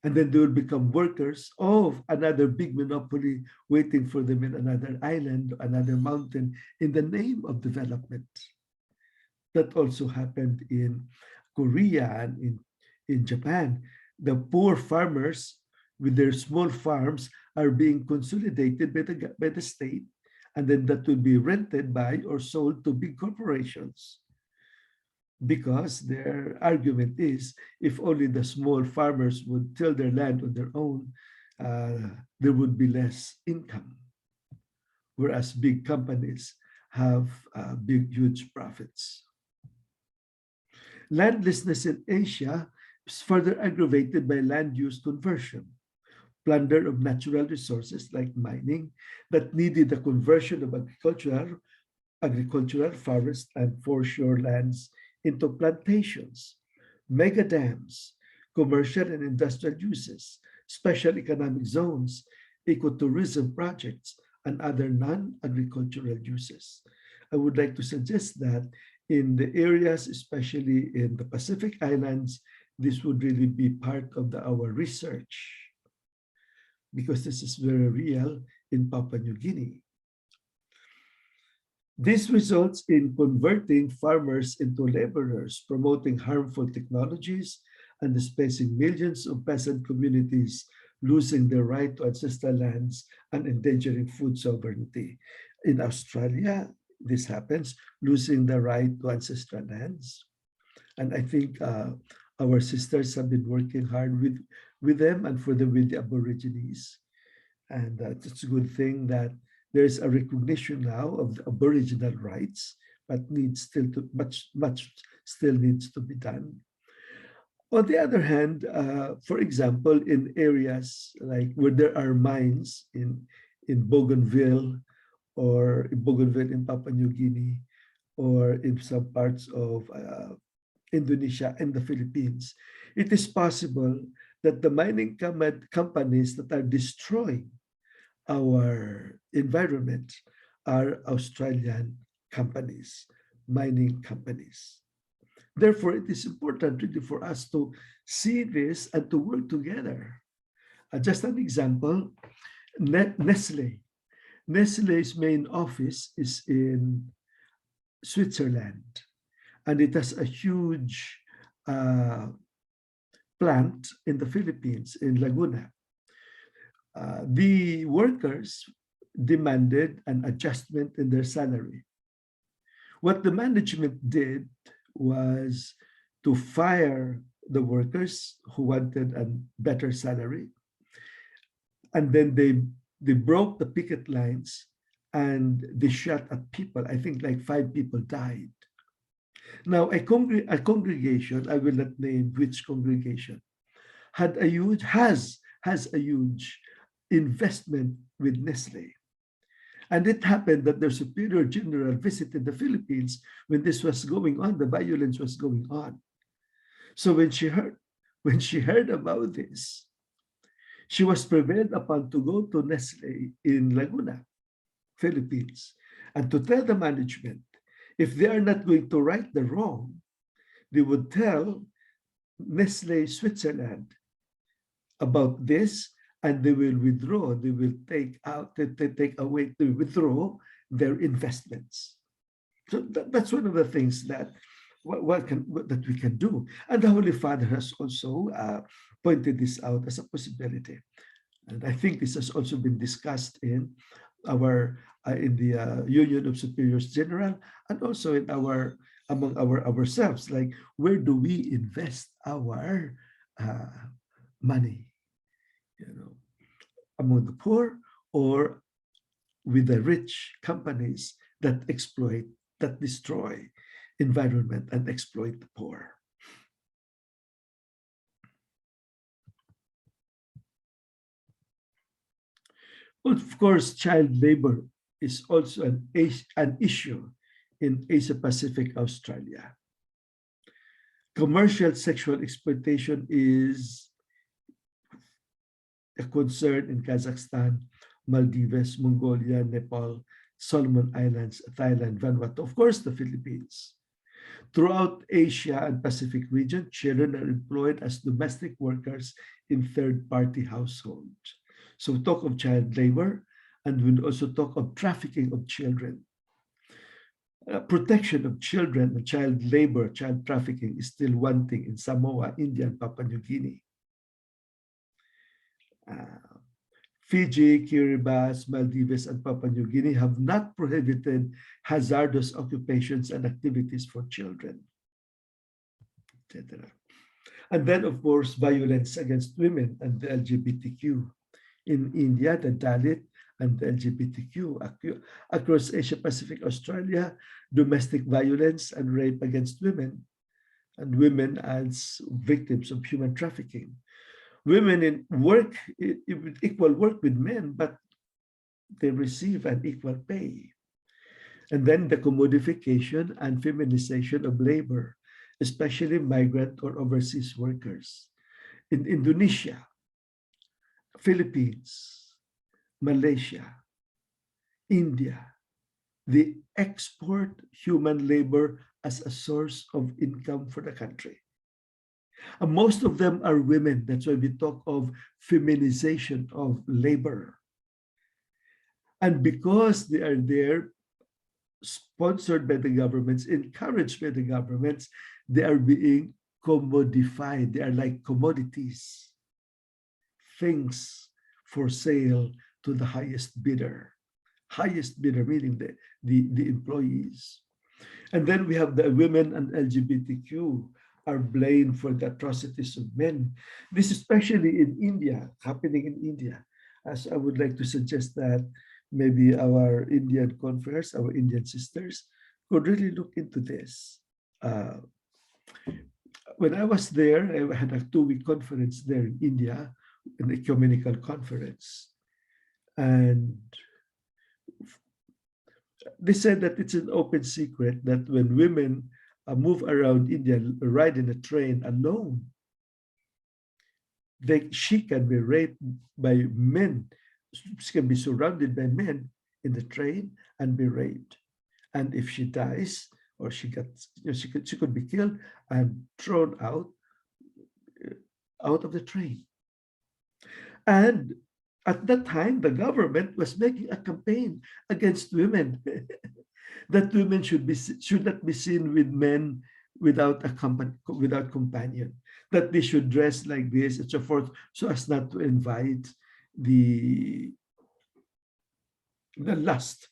And then they will become workers of another big monopoly waiting for them in another island, another mountain, in the name of development. That also happened in Korea and in Japan. The poor farmers with their small farms are being consolidated by the state, and then that will be rented by or sold to big corporations. Because their argument is, if only the small farmers would till their land on their own, there would be less income, whereas big companies have huge profits. Landlessness in Asia is further aggravated by land use conversion, plunder of natural resources like mining that needed the conversion of agricultural, forest, and foreshore lands into plantations, mega dams, commercial and industrial uses, special economic zones, ecotourism projects, and other non-agricultural uses. I would like to suggest that in the areas, especially in the Pacific Islands, this would really be part of our research, because this is very real in Papua New Guinea. This results in converting farmers into laborers, promoting harmful technologies, and displacing millions of peasant communities, losing their right to ancestral lands and endangering food sovereignty. In Australia, this happens, losing the right to ancestral lands. And I think Our sisters have been working hard with them and for them with the Aborigines. And it's a good thing that there's a recognition now of the Aboriginal rights, but much still needs to be done. On the other hand, for example, in areas like where there are mines in Bougainville or in Bougainville in Papua New Guinea or in some parts of Indonesia and the Philippines, it is possible that the mining companies that are destroying our environment are Australian companies, mining companies. Therefore, it is important really for us to see this and to work together. Just an example, Nestle. Nestle's main office is in Switzerland, and it has a huge plant in the Philippines, in Laguna. The workers demanded an adjustment in their salary. What the management did was to fire the workers who wanted a better salary. And then they broke the picket lines and they shot at people. I think like 5 people died. Now, a congregation, I will not name which congregation, has a huge investment with Nestle. And it happened that their superior general visited the Philippines when this was going on, the violence was going on. So when she heard about this, she was prevailed upon to go to Nestle in Laguna, Philippines, and to tell the management, if they are not going to right the wrong, they would tell Nestle Switzerland about this, and they will withdraw, they will withdraw their investments. So that's one of the things that that we can do. And the Holy Father has also pointed this out as a possibility. And I think this has also been discussed in our in the Union of Superiors General, and also in among ourselves, like where do we invest our money? Among the poor or with the rich companies that exploit, that destroy environment and exploit the poor. Of course, child labor is also an issue in Asia-Pacific Australia. Commercial sexual exploitation is a concern in Kazakhstan, Maldives, Mongolia, Nepal, Solomon Islands, Thailand, Vanuatu, of course, the Philippines. Throughout Asia and Pacific region, children are employed as domestic workers in third-party households. So we talk of child labor, and we also talk of trafficking of children. Protection of children and child labor, child trafficking is still wanting in Samoa, India, and Papua New Guinea. Fiji, Kiribati, Maldives, and Papua New Guinea have not prohibited hazardous occupations and activities for children, etc. And then, of course, violence against women and the LGBTQ. In India, the Dalit and the LGBTQ. Across Asia Pacific, Australia, domestic violence and rape against women, and women as victims of human trafficking. Women in work, equal work with men, but they receive an equal pay. And then the commodification and feminization of labor, especially migrant or overseas workers. In Indonesia, Philippines, Malaysia, India, they export human labor as a source of income for the country. And most of them are women. That's why we talk of feminization of labor. And because they are there, sponsored by the governments, encouraged by the governments, they are being commodified. They are like commodities, things for sale to the highest bidder. Highest bidder meaning the employees. And then we have the women and LGBTQ are blamed for the atrocities of men. This especially in India, happening in India. As I would like to suggest that maybe our Indian converts, our Indian sisters, could really look into this. When I was there, I had a 2-week conference there in India, an ecumenical conference. And they said that it's an open secret that when women move around India, ride in a train alone, she can be raped by men. She can be surrounded by men in the train and be raped. And if she dies, or she could be killed and thrown out of the train. And at that time, the government was making a campaign against women that women should not be seen with men without companion, that they should dress like this and so forth, so as not to invite the lust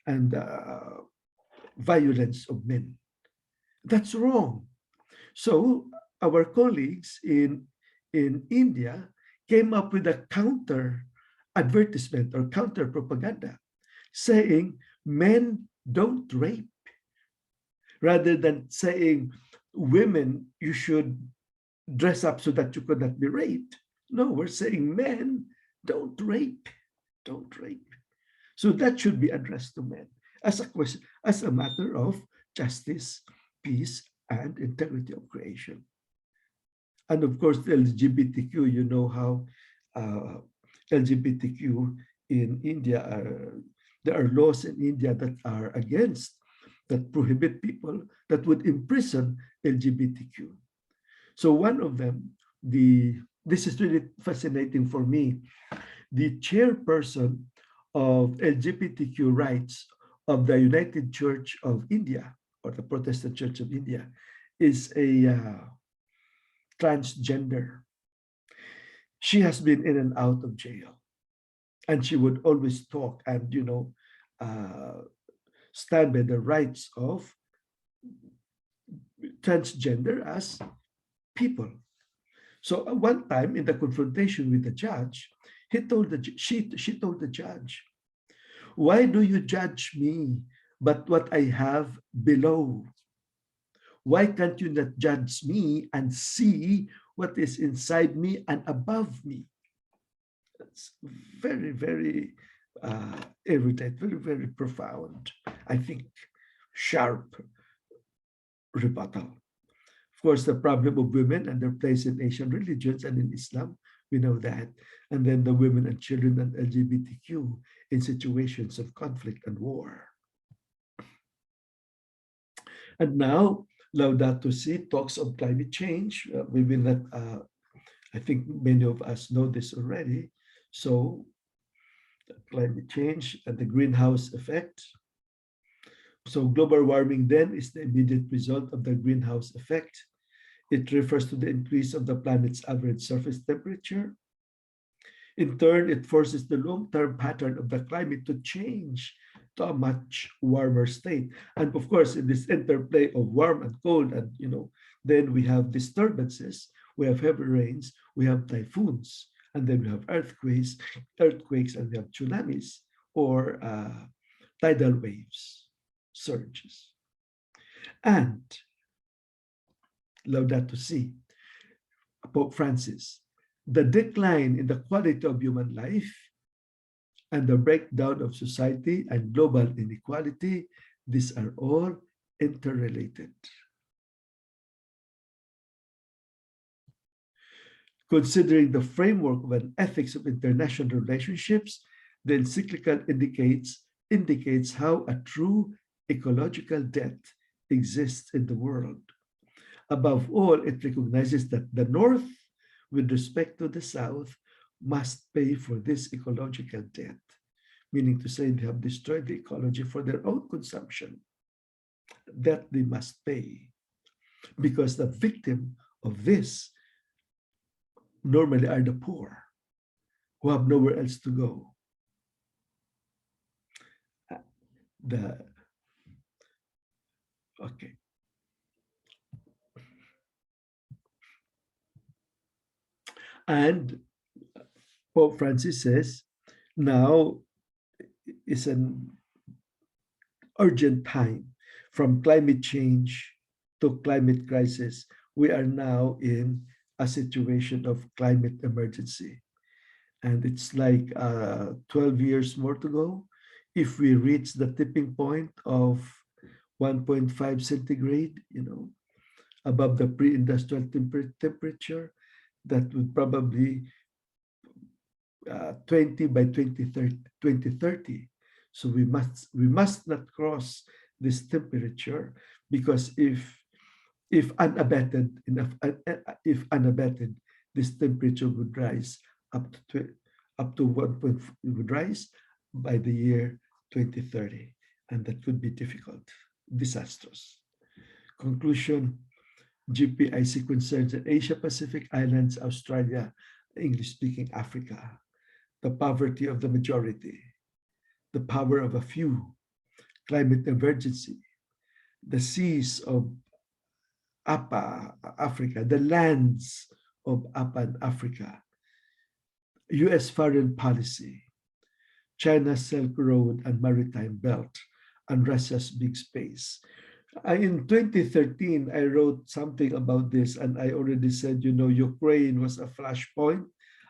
and violence of men. That's wrong. So our colleagues in India came up with a counter advertisement or counter propaganda saying men don't rape, rather than saying women, you should dress up so that you could not be raped. No, we're saying men don't rape, don't rape. So that should be addressed to men as a question, as a matter of justice, peace, and integrity of creation. And of course, the LGBTQ, you know how LGBTQ in India there are laws in India that are against, that prohibit people, that would imprison LGBTQ. So one of them, this is really fascinating for me, the chairperson of LGBTQ rights of the United Church of India, or the Protestant Church of India, is a transgender. She has been in and out of jail, and she would always talk and stand by the rights of transgender as people. So at one time in the confrontation with the judge, she told the judge, "Why do you judge me but what I have below? Why can't you not judge me and see what is inside me and above me?" That's very, very erudite, very, very profound, I think, sharp rebuttal. Of course, the problem of women and their place in Asian religions and in Islam, we know that. And then the women and children and LGBTQ in situations of conflict and war. And now, Laudato Si talks of climate change. We will not, I think many of us know this already. So, climate change and the greenhouse effect. So global warming then is the immediate result of the greenhouse effect. It refers to the increase of the planet's average surface temperature. In turn, it forces the long-term pattern of the climate to change to a much warmer state. And of course, in this interplay of warm and cold, and then we have disturbances, we have heavy rains, we have typhoons, and then we have earthquakes, and we have tsunamis or tidal waves, surges. And Laudato Si, Pope Francis, the decline in the quality of human life and the breakdown of society and global inequality, these are all interrelated. Considering the framework of an ethics of international relationships, the encyclical indicates how a true ecological debt exists in the world. Above all, it recognizes that the North, with respect to the South, must pay for this ecological debt, meaning to say they have destroyed the ecology for their own consumption. That they must pay, because the victim of this normally are the poor, who have nowhere else to go. Okay. And Pope Francis says now is an urgent time. From climate change to climate crisis, we are now in a situation of climate emergency. And it's like 12 years more to go. If we reach the tipping point of 1.5 centigrade, above the pre-industrial temperature, that would probably 20 by 2030. So we must not cross this temperature, because if unabated, this temperature would rise up to 1 point, it would rise by the year 2030, and that could be difficult, disastrous. Conclusion: JPIC concerns in Asia Pacific Islands, Australia, English-speaking Africa, the poverty of the majority, the power of a few, climate emergency, the seas of APA, Africa, the lands of APA and Africa, US foreign policy, China's Silk Road and maritime belt, and Russia's big space. In 2013, I wrote something about this, and I already said, Ukraine was a flashpoint,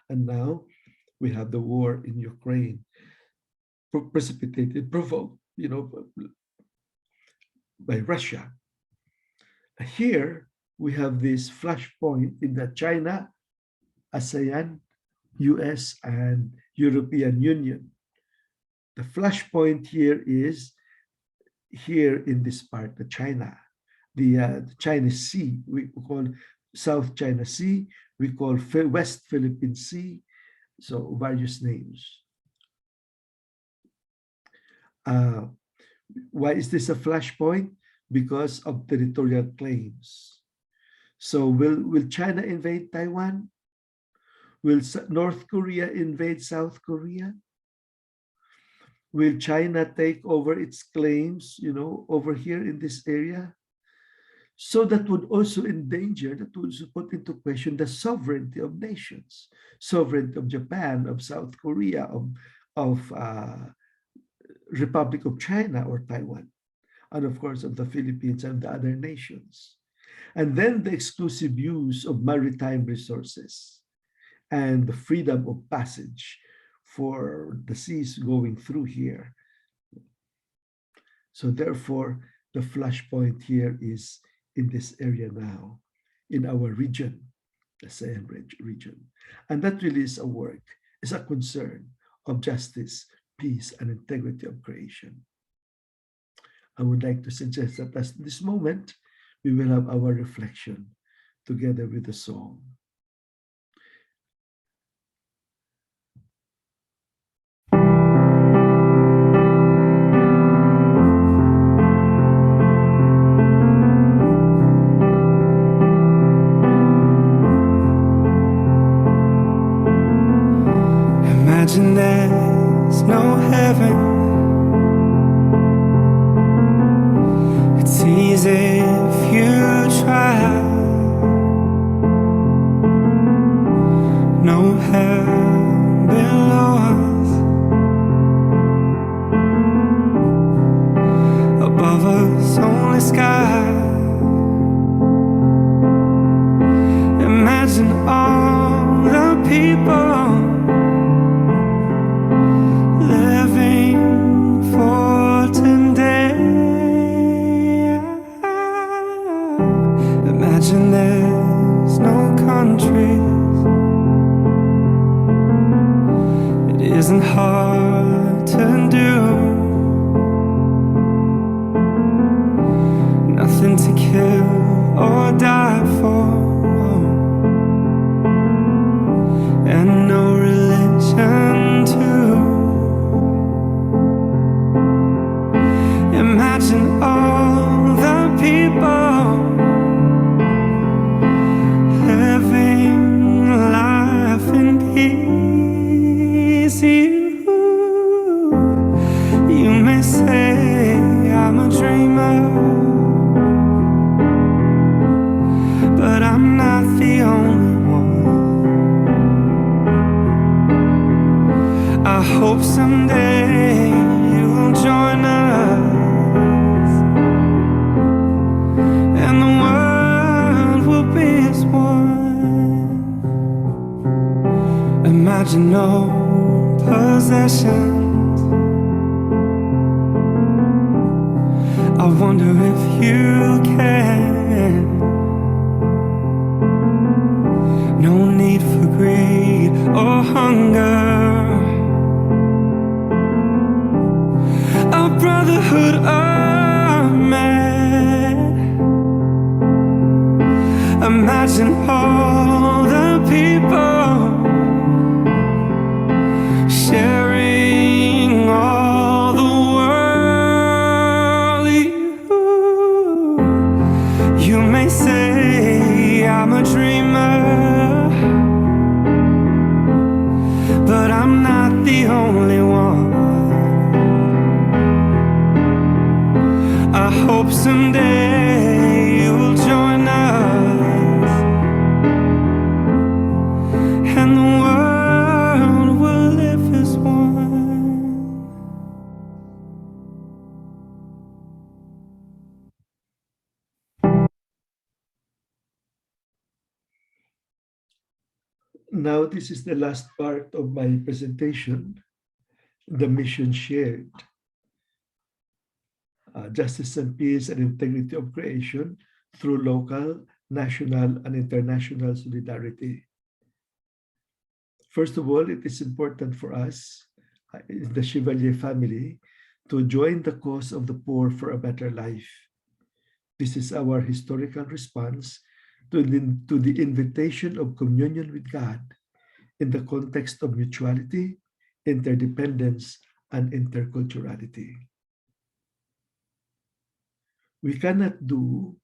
and now we have the war in Ukraine, provoked, by Russia. Here we have this flashpoint in the China, ASEAN, US, and European Union. The flashpoint here is here in this part, the China, the Chinese Sea, we call South China Sea, we call West Philippine Sea, so various names. Why is this a flashpoint? Because of territorial claims. So will China invade Taiwan? Will North Korea invade South Korea? Will China take over its claims, over here in this area? So that would also endanger, that would also put into question the sovereignty of nations, sovereignty of Japan, of South Korea, of Republic of China or Taiwan, and of course of the Philippines and the other nations. And then the exclusive use of maritime resources and the freedom of passage for the seas going through here. So therefore, the flashpoint here is in this area now, in our region, the ASEAN region. And that really is a work, is a concern of justice, peace, and integrity of creation. I would like to suggest that at this moment, we will have our reflection together with the song. Imagine there's no heaven. It's easy if you try. No hell below us. Above us, only sky. Imagine all the people imagine there's no countries. It isn't hard to do. Nothing to kill or die for, and no religion too. Imagine all the people living life in peace. You hope someday you'll join us, and the world will be as one. Imagine no possessions. I wonder if you can. No need for greed or hunger. A brotherhood of man. Imagine all the people sharing all the world. You may say I'm a dreamer, but I'm not the only one. I hope someday you'll join us, and the world will live as one. Now, this is the last part of my presentation, the mission shared. Justice and peace and integrity of creation through local, national, and international solidarity. First of all, it is important for us, in the Chevalier family, to join the cause of the poor for a better life. This is our historical response to the invitation of communion with God in the context of mutuality, interdependence, and interculturality. We cannot do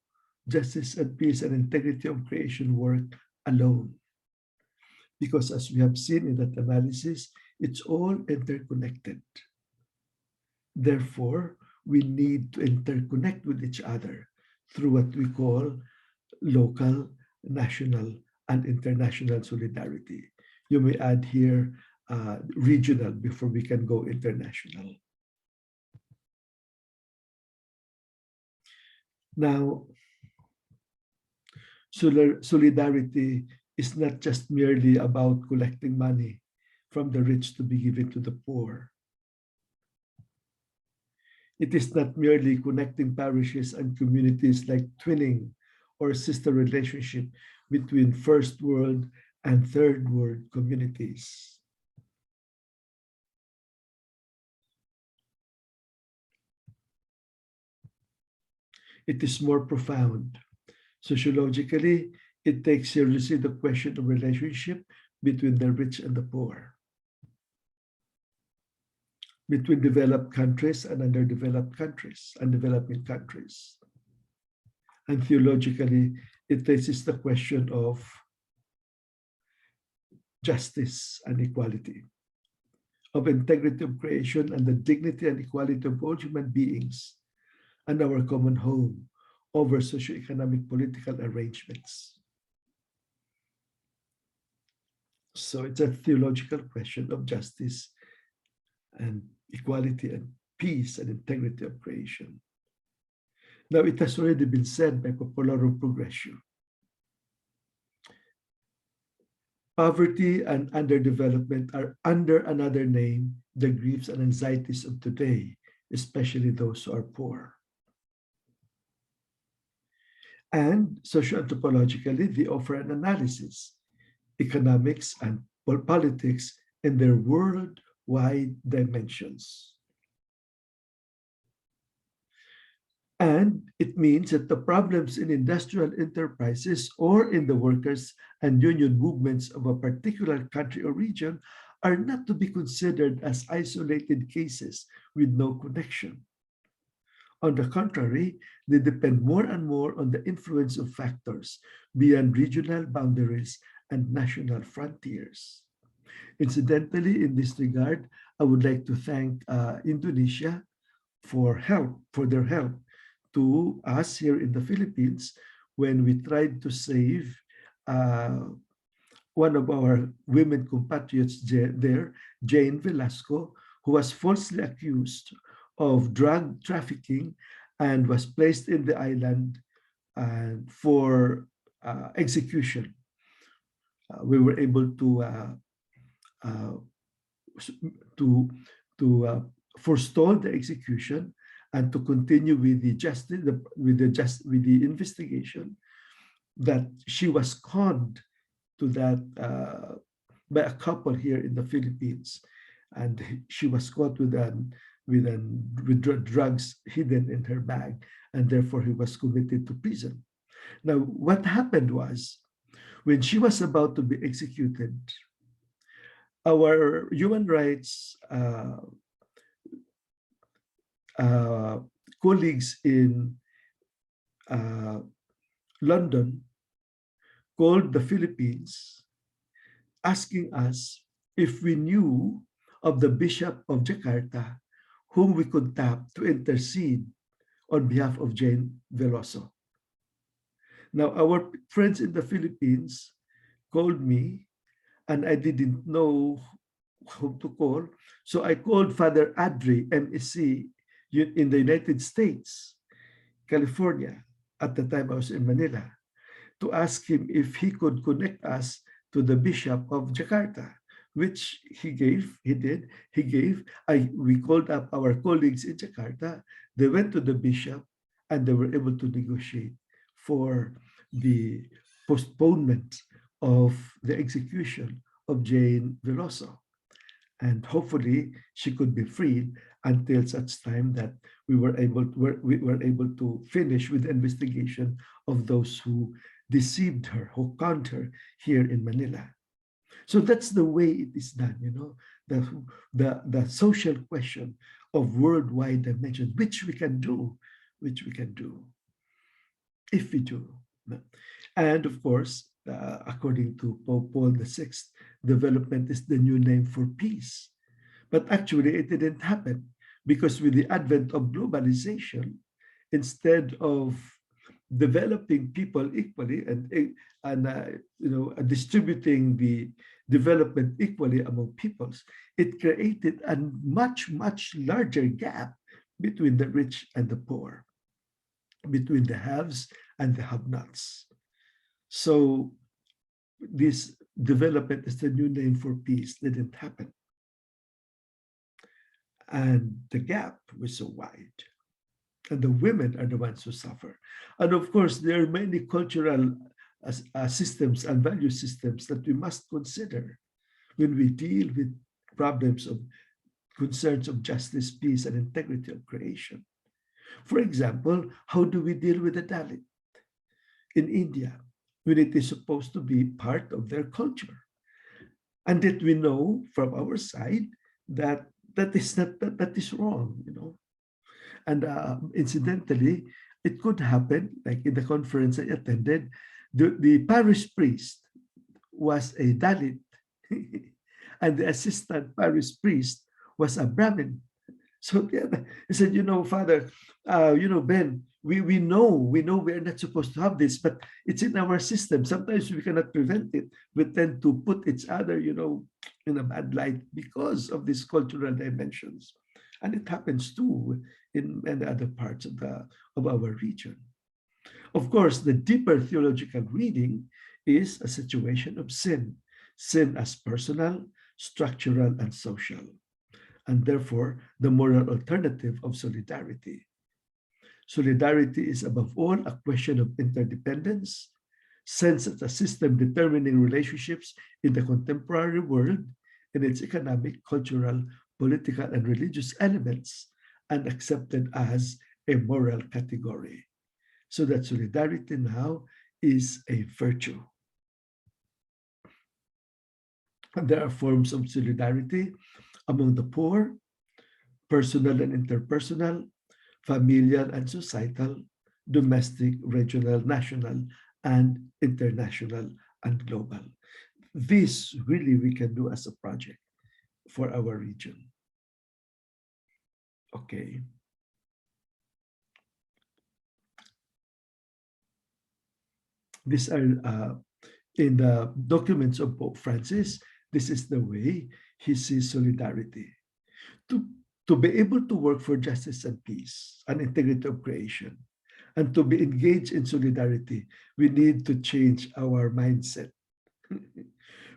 justice and peace and integrity of creation work alone, because as we have seen in that analysis, it's all interconnected. Therefore, we need to interconnect with each other through what we call local, national, and international solidarity. You may add here regional before we can go international. Now, solidarity is not just merely about collecting money from the rich to be given to the poor. It is not merely connecting parishes and communities like twinning or sister relationship between first world and third world communities. It is more profound. Sociologically, it takes seriously the question of relationship between the rich and the poor, between developed countries and underdeveloped countries, and developing countries. And theologically, it raises the question of justice and equality, of integrity of creation and the dignity and equality of all human beings, and our common home over socioeconomic political arrangements. So it's a theological question of justice and equality and peace and integrity of creation. Now, it has already been said by Popularum Progressio. Poverty and underdevelopment are, under another name, the griefs and anxieties of today, especially those who are poor. And socio-anthropologically, they offer an analysis, economics and politics in their worldwide dimensions. And it means that the problems in industrial enterprises or in the workers and union movements of a particular country or region are not to be considered as isolated cases with no connection. On the contrary, they depend more and more on the influence of factors beyond regional boundaries and national frontiers. Incidentally, in this regard, I would like to thank Indonesia for their help to us here in the Philippines when we tried to save one of our women compatriots there, Jane Velasco, who was falsely accused of drug trafficking and was placed in the island for execution. We were able to forestall the execution and to continue with the investigation, that she was conned to that by a couple here in the Philippines, and she was caught with drugs hidden in her bag, and therefore he was committed to prison. Now, what happened was, when she was about to be executed, our human rights colleagues in London called the Philippines, asking us if we knew of the Bishop of Jakarta whom we could tap to intercede on behalf of Jane Veloso. Now, our friends in the Philippines called me, and I didn't know who to call. So I called Father Adri, MEC, in the United States, California. At the time I was in Manila, to ask him if he could connect us to the Bishop of Jakarta, which he gave. We called up our colleagues in Jakarta. They went to the bishop, and they were able to negotiate for the postponement of the execution of Jane Veloso. And hopefully she could be freed until such time that we were able to finish with the investigation of those who deceived her, who conned her here in Manila. So that's the way it is done, the social question of worldwide dimension, which we can do if we do. And of course, according to Pope Paul VI, development is the new name for peace. But actually, it didn't happen, because with the advent of globalization, instead of developing people equally and distributing the development equally among peoples, it created a much larger gap between the rich and the poor, between the haves and the have-nots. So this development is the new name for peace didn't happen. And the gap was so wide. And the women are the ones who suffer. And of course, there are many cultural systems and value systems that we must consider when we deal with problems of concerns of justice, peace, and integrity of creation. For example, how do we deal with the Dalit in India when it is supposed to be part of their culture? And that we know from our side that that is wrong, And incidentally, it could happen, like in the conference I attended, the parish priest was a Dalit, and the assistant parish priest was a Brahmin. So he said, Father, Ben, we know we are not supposed to have this, but it's in our system. Sometimes we cannot prevent it. We tend to put each other, in a bad light because of these cultural dimensions. And it happens too in many other parts of our region. Of course, the deeper theological reading is a situation of sin as personal, structural, and social, and therefore the moral alternative of solidarity. Solidarity is above all a question of interdependence, sense as a system determining relationships in the contemporary world in its economic, cultural, political, and religious elements, and accepted as a moral category. So that solidarity now is a virtue. And there are forms of solidarity among the poor, personal and interpersonal, familial and societal, domestic, regional, national, and international, and global. This really we can do as a project for our region. Okay. These are in the documents of Pope Francis, this is the way he sees solidarity. To be able to work for justice and peace and integrity of creation, and to be engaged in solidarity, we need to change our mindset.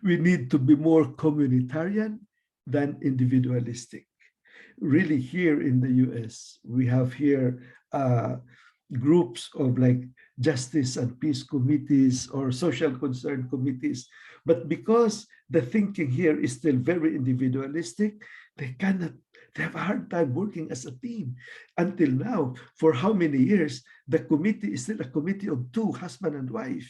We need to be more communitarian than individualistic. Really, here in the US, we have here groups of like justice and peace committees or social concern committees. But because the thinking here is still very individualistic, they have a hard time working as a team. Until now, for how many years, the committee is still a committee of two, husband and wife,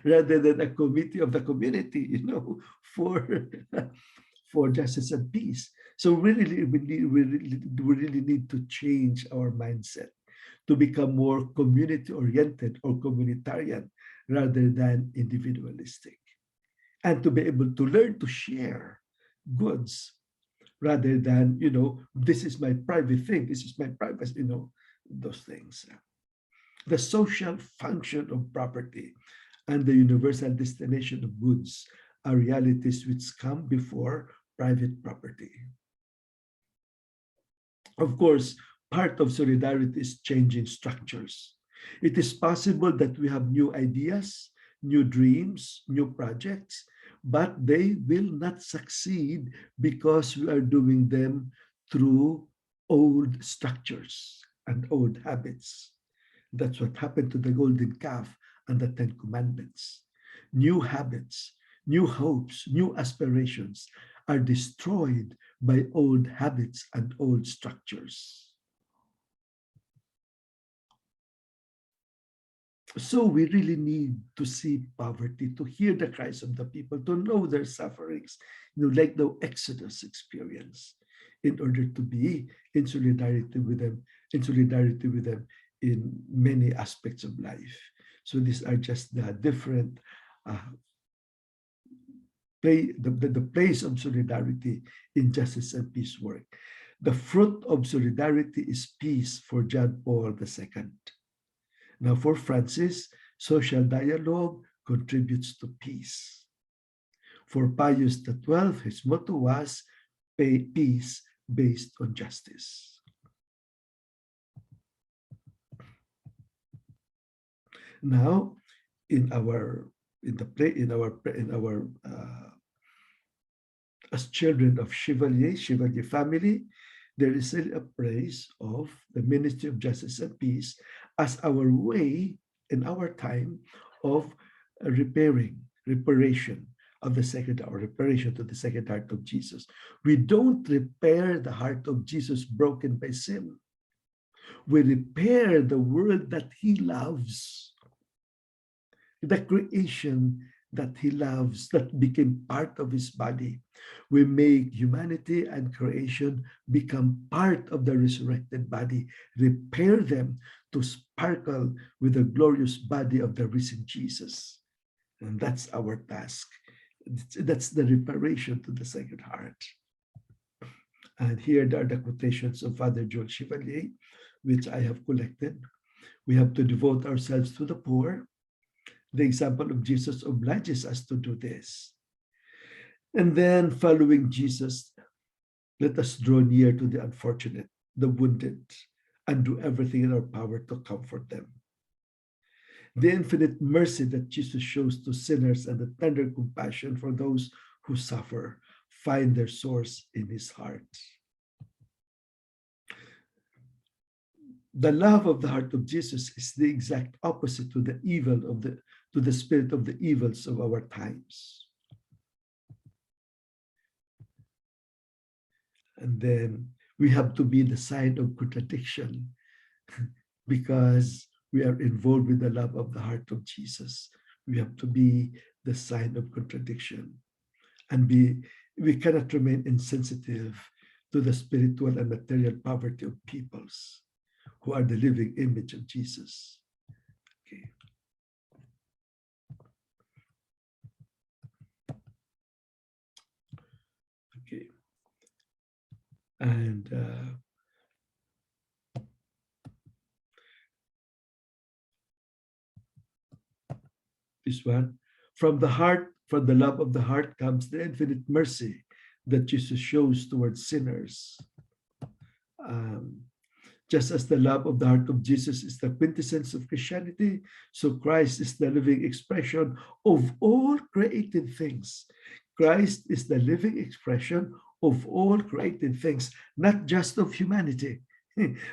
rather than a committee of the community, for justice and peace. So we really need to change our mindset to become more community-oriented or communitarian rather than individualistic, and to be able to learn to share goods rather than, this is my private thing, this is my privacy, those things. The social function of property and the universal destination of goods are realities which come before private property. Of course, part of solidarity is changing structures. It is possible that we have new ideas, new dreams, new projects, but they will not succeed because we are doing them through old structures and old habits. That's what happened to the golden calf and the 10 commandments. New habits, new hopes, new aspirations are destroyed by old habits and old structures. So we really need to see poverty, to hear the cries of the people, to know their sufferings, like the Exodus experience, in order to be in solidarity with them, in many aspects of life. So these are just the different the place of solidarity in justice and peace work. The fruit of solidarity is peace for John Paul II. Now, for Francis, social dialogue contributes to peace. For Pius XII, his motto was peace based on justice. Now, as children of Chevalier family, there is still a praise of the ministry of justice and peace as our way in our time of reparation of the second, or reparation to the second heart of Jesus. We don't repair the heart of Jesus broken by sin. We repair the world that he loves, the creation that he loves, that became part of his body. We make humanity and creation become part of the resurrected body, repair them to sparkle with the glorious body of the risen Jesus. And that's our task. That's the reparation to the Sacred Heart. And here are the quotations of Father Jules Chevalier, which I have collected. We have to devote ourselves to the poor. The example of Jesus obliges us to do this. And then, following Jesus, let us draw near to the unfortunate, the wounded, and do everything in our power to comfort them. The infinite mercy that Jesus shows to sinners and the tender compassion for those who suffer find their source in his heart. The love of the heart of Jesus is the exact opposite to the evil to the spirit of the evils of our times. And then we have to be the sign of contradiction because we are involved with the love of the heart of Jesus. We have to be the sign of contradiction, and we cannot remain insensitive to the spiritual and material poverty of peoples who are the living image of Jesus. Okay. Okay. And this one, From the heart, from the love of the heart comes the infinite mercy that Jesus shows towards sinners. Just as the love of the heart of Jesus is the quintessence of Christianity, so Christ is the living expression of all created things. Christ is the living expression of all created things, not just of humanity,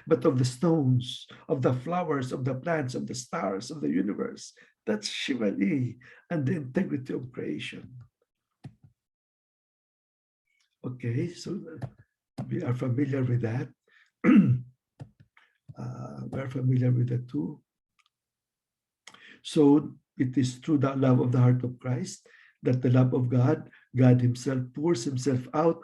but of the stones, of the flowers, of the plants, of the stars, of the universe. That's Shivali and the integrity of creation. Okay, so we are familiar with that. We're familiar with the two. So it is through the love of the heart of Christ that the love of God, God himself pours himself out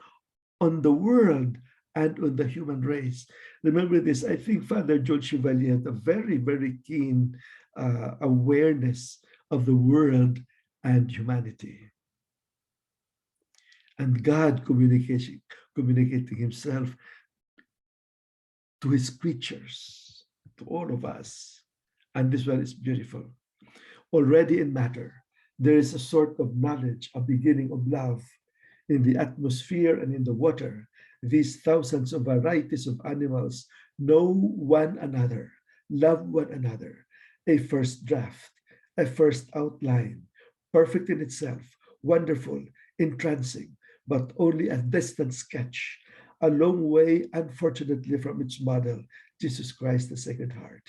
on the world and on the human race. Remember this, I think Father John Chevalier had a very, very keen awareness of the world and humanity. And God communicating himself to his creatures, to all of us. And this one is beautiful. Already in matter, there is a sort of knowledge, a beginning of love in the atmosphere and in the water. These thousands of varieties of animals know one another, love one another. A first draft, a first outline, perfect in itself, wonderful, entrancing, but only a distant sketch, a long way, unfortunately, from its model, Jesus Christ, the Sacred Heart.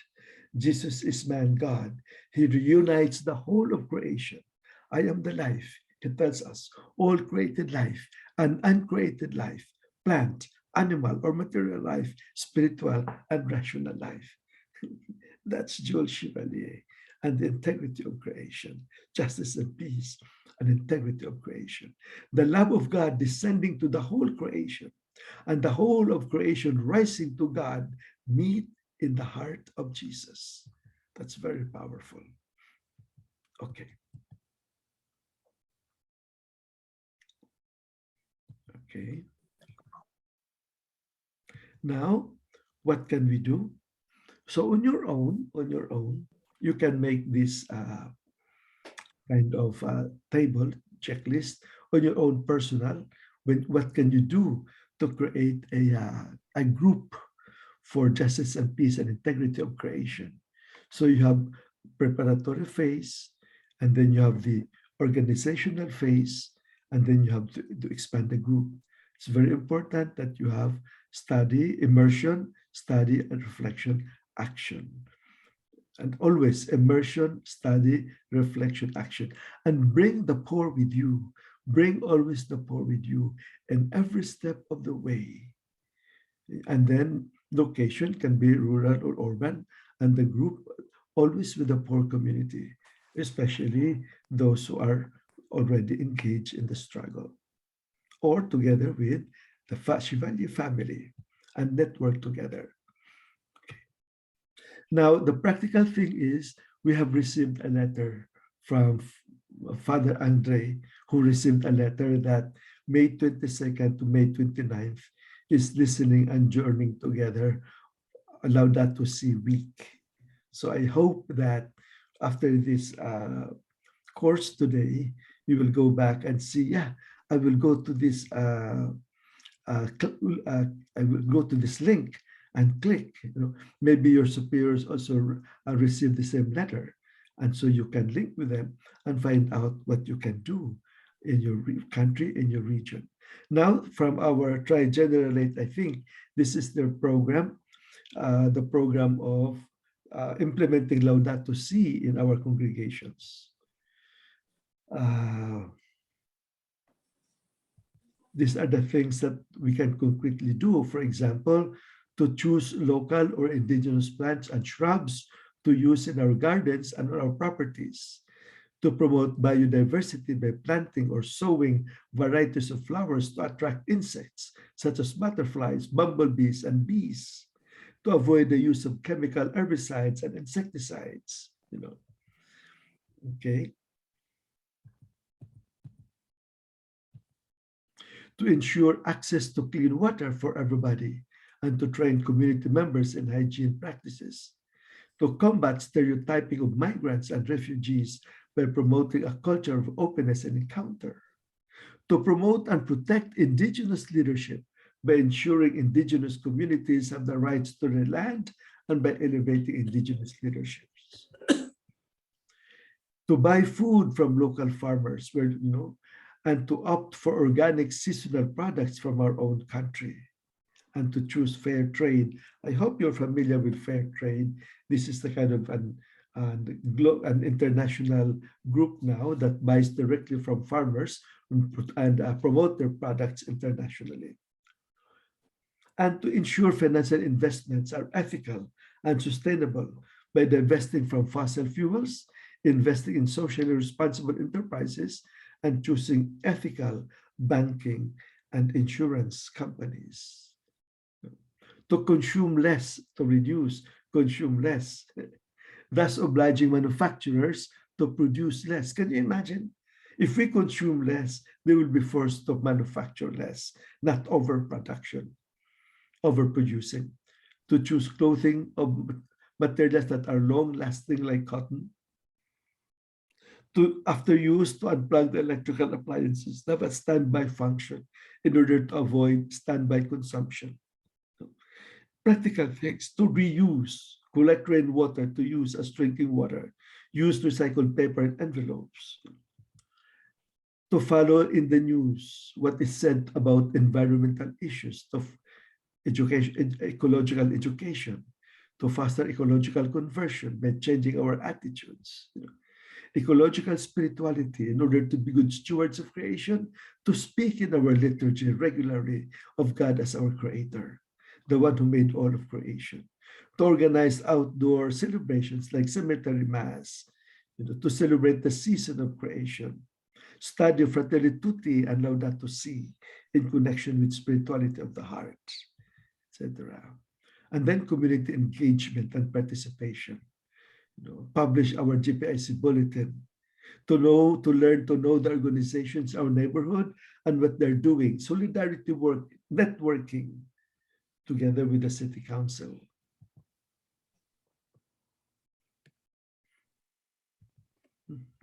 Jesus is man God. He reunites the whole of creation. I am the life, he tells us, all created life and uncreated life, plant, animal or material life, spiritual and rational life. That's Jules Chevalier and the integrity of creation, justice and peace and integrity of creation. The love of God descending to the whole creation and the whole of creation rising to God meet in the heart of Jesus. That's very powerful. Okay. Okay. Now, what can we do? So on your own, you can make this kind of table checklist on your own personal. What can you do to create a group for justice and peace and integrity of creation? So you have preparatory phase, and then you have the organizational phase, and then you have to expand the group. It's very important that you have study, immersion, study, and reflection, action. And always immersion, study, reflection, action. And bring the poor with you. Bring always the poor with you in every step of the way. And then location can be rural or urban, and the group always with the poor community, especially those who are already engaged in the struggle, or together with the Shivali family and network together. Okay. Now, the practical thing is we have received a letter from Father Andre, who received a letter that May 22nd to May 29th is listening and journeying together, Laudato Si week. So I hope that after this course today, you will go back and see, yeah, I will go to this I will go to this link and click. Maybe your superiors also receive the same letter, and so you can link with them and find out what you can do in your country, in your region. Now, from our Tri-Generalate, I think this is their program, the program of implementing Laudato Si in our congregations. These are the things that we can concretely do. For example, to choose local or indigenous plants and shrubs to use in our gardens and on our properties, to promote biodiversity by planting or sowing varieties of flowers to attract insects such as butterflies, bumblebees, and bees, to avoid the use of chemical herbicides and insecticides, okay. To ensure access to clean water for everybody, and to train community members in hygiene practices, to combat stereotyping of migrants and refugees by promoting a culture of openness and encounter. To promote and protect indigenous leadership by ensuring indigenous communities have the rights to their land and by elevating indigenous leaderships. To buy food from local farmers, where and to opt for organic seasonal products from our own country, and to choose fair trade. I hope you're familiar with fair trade. This is the kind of an international group now that buys directly from farmers and promote their products internationally. And to ensure financial investments are ethical and sustainable by divesting from fossil fuels, investing in socially responsible enterprises, and choosing ethical banking and insurance companies. To consume less, to reduce, consume less, thus obliging manufacturers to produce less. Can you imagine? If we consume less, they will be forced to manufacture less, not overproduction, overproducing. To choose clothing of materials that are long-lasting like cotton. To, after use, to unplug the electrical appliances that have a standby function in order to avoid standby consumption. Practical things: to reuse, collect rainwater to use as drinking water, use recycled paper and envelopes. To follow in the news what is said about environmental issues, of education, ecological education, to foster ecological conversion by changing our attitudes. Ecological spirituality in order to be good stewards of creation, to speak in our liturgy regularly of God as our creator, the one who made all of creation, to organize outdoor celebrations like cemetery mass, to celebrate the season of creation, study Fratelli Tutti and Laudato Si in connection with spirituality of the heart, etc. And then community engagement and participation. Publish our JPIC bulletin, to learn to know the organizations, our neighborhood, and what they're doing. Solidarity work, networking, together with the city council.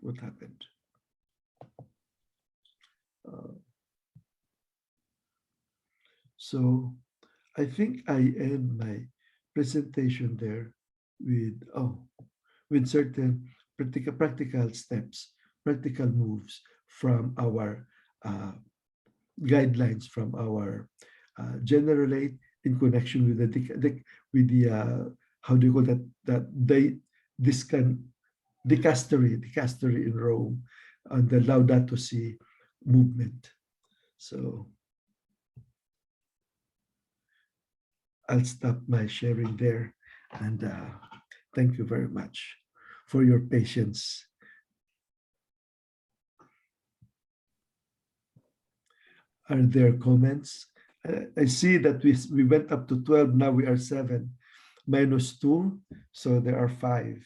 What happened? So I think I end my presentation there with certain practical steps, practical moves from our guidelines from our general aid in connection with the how do you call that, dicastery in Rome, and the Laudato Si movement. So I'll stop my sharing there, and thank you very much for your patience. Are there comments? I see that we went up to 12, now we are 7, minus 2, so there are 5.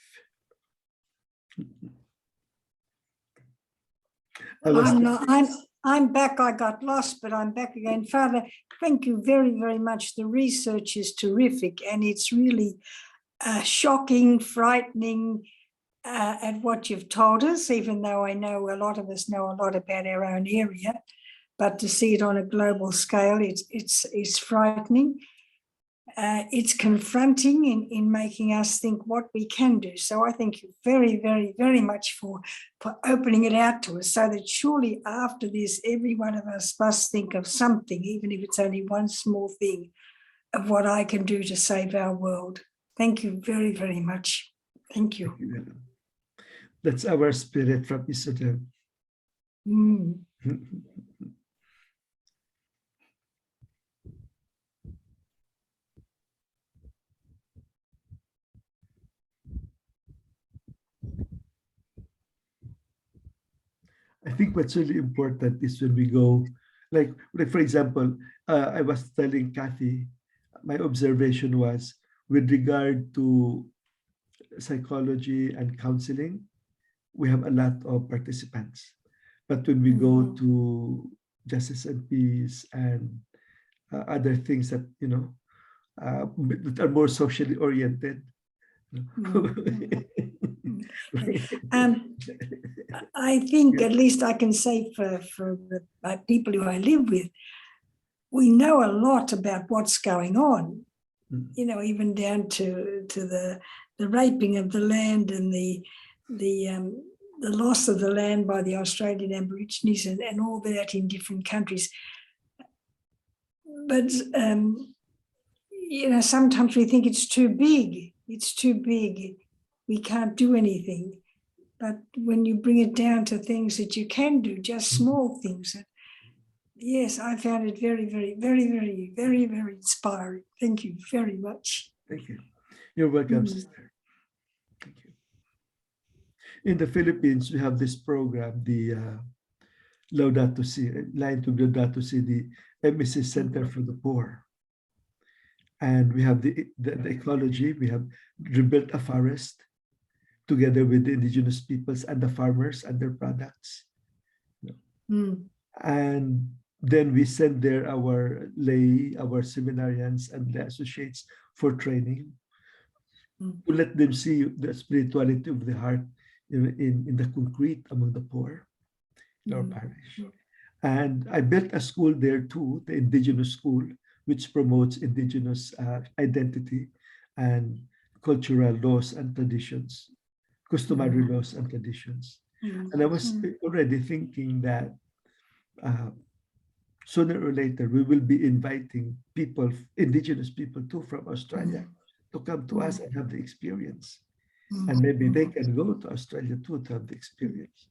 I'm back. I got lost, but I'm back again. Father, thank you very, very much. The research is terrific, and it's really shocking, frightening at what you've told us, even though I know a lot of us know a lot about our own area. But to see it on a global scale, it's frightening. It's confronting in making us think what we can do. So I thank you very, very, very much for opening it out to us, so that surely after this, every one of us must think of something, even if it's only one small thing, of what I can do to save our world. Thank you very, very much. Thank you. That's our spirit from Israel. I think what's really important is when we go, like for example, I was telling Kathy, my observation was with regard to psychology and counseling, we have a lot of participants. But when we go to justice and peace and other things that, that are more socially oriented, I think at least I can say for the people who I live with, we know a lot about what's going on. You know, even down to the raping of the land and the loss of the land by the Australian Aborigines and all that in different countries. But you know, sometimes we think it's too big. It's too big. We can't do anything. But when you bring it down to things that you can do, just small things. Yes, I found it very, very, very, very, very, very inspiring. Thank you very much. Thank you. You're welcome, sister. Thank you. In the Philippines, we have this program, the Laudato Si, Line to Laudato Si, the MEC Center for the Poor. And we have the ecology. We have rebuilt a forest together with the indigenous peoples and the farmers and their products. And then we send there our lay, our seminarians and the associates for training to let them see the spirituality of the heart in the concrete among the poor in our parish. And I built a school there too, the indigenous school, which promotes indigenous identity and cultural laws and traditions, customary laws and traditions. And I was already thinking that sooner or later we will be inviting people, indigenous people too from Australia, to come to us and have the experience. And maybe they can go to Australia too to have the experience.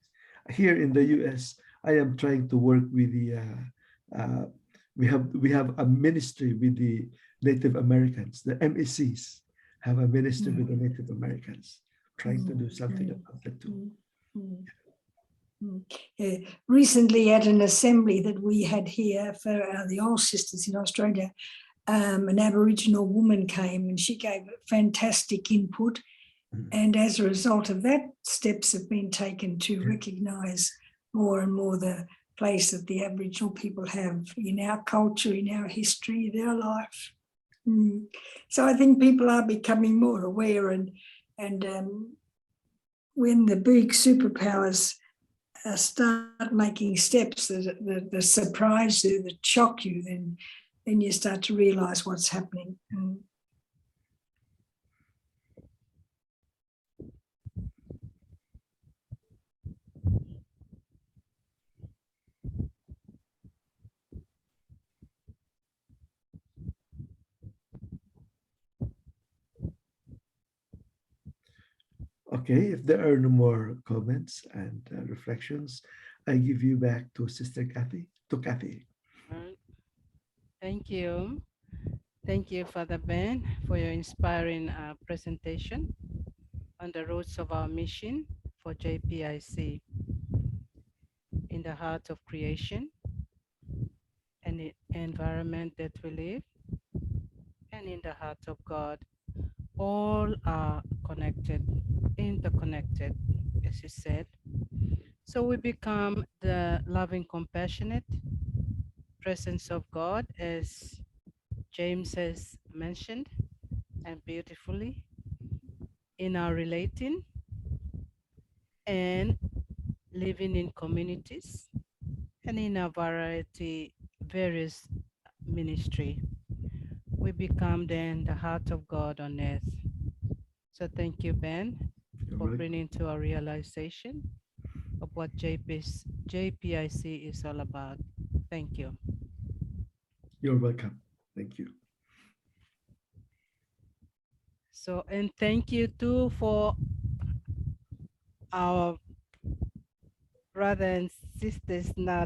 Here in the US, I am trying to work with the we have a ministry with the Native Americans. The MECs have a ministry with the Native Americans, trying to do something about that too. Recently at an assembly that we had here for the Old Sisters in Australia, an Aboriginal woman came and she gave fantastic input. And as a result of that, steps have been taken to recognise more and more the place that the Aboriginal people have in our culture, in our history, in our life. So I think people are becoming more aware, and when the big superpowers start making steps that surprise you, that shock you, then you start to realise what's happening. Okay, if there are no more comments and reflections, I give you back to Sister Kathy, Kathy. Thank you. Thank you, Father Ben, for your inspiring presentation on the roots of our mission for JPIC in the heart of creation and the environment that we live, and in the heart of God. All are connected, interconnected, as you said. So we become the loving, compassionate presence of God, as James has mentioned, and beautifully, in our relating and living in communities and in a various ministry. We become then the heart of God on earth. So thank you, Ben, for bringing to our realization of what JPIC is all about. Thank you. You're welcome. Thank you. So, and thank you too for our brothers and sisters now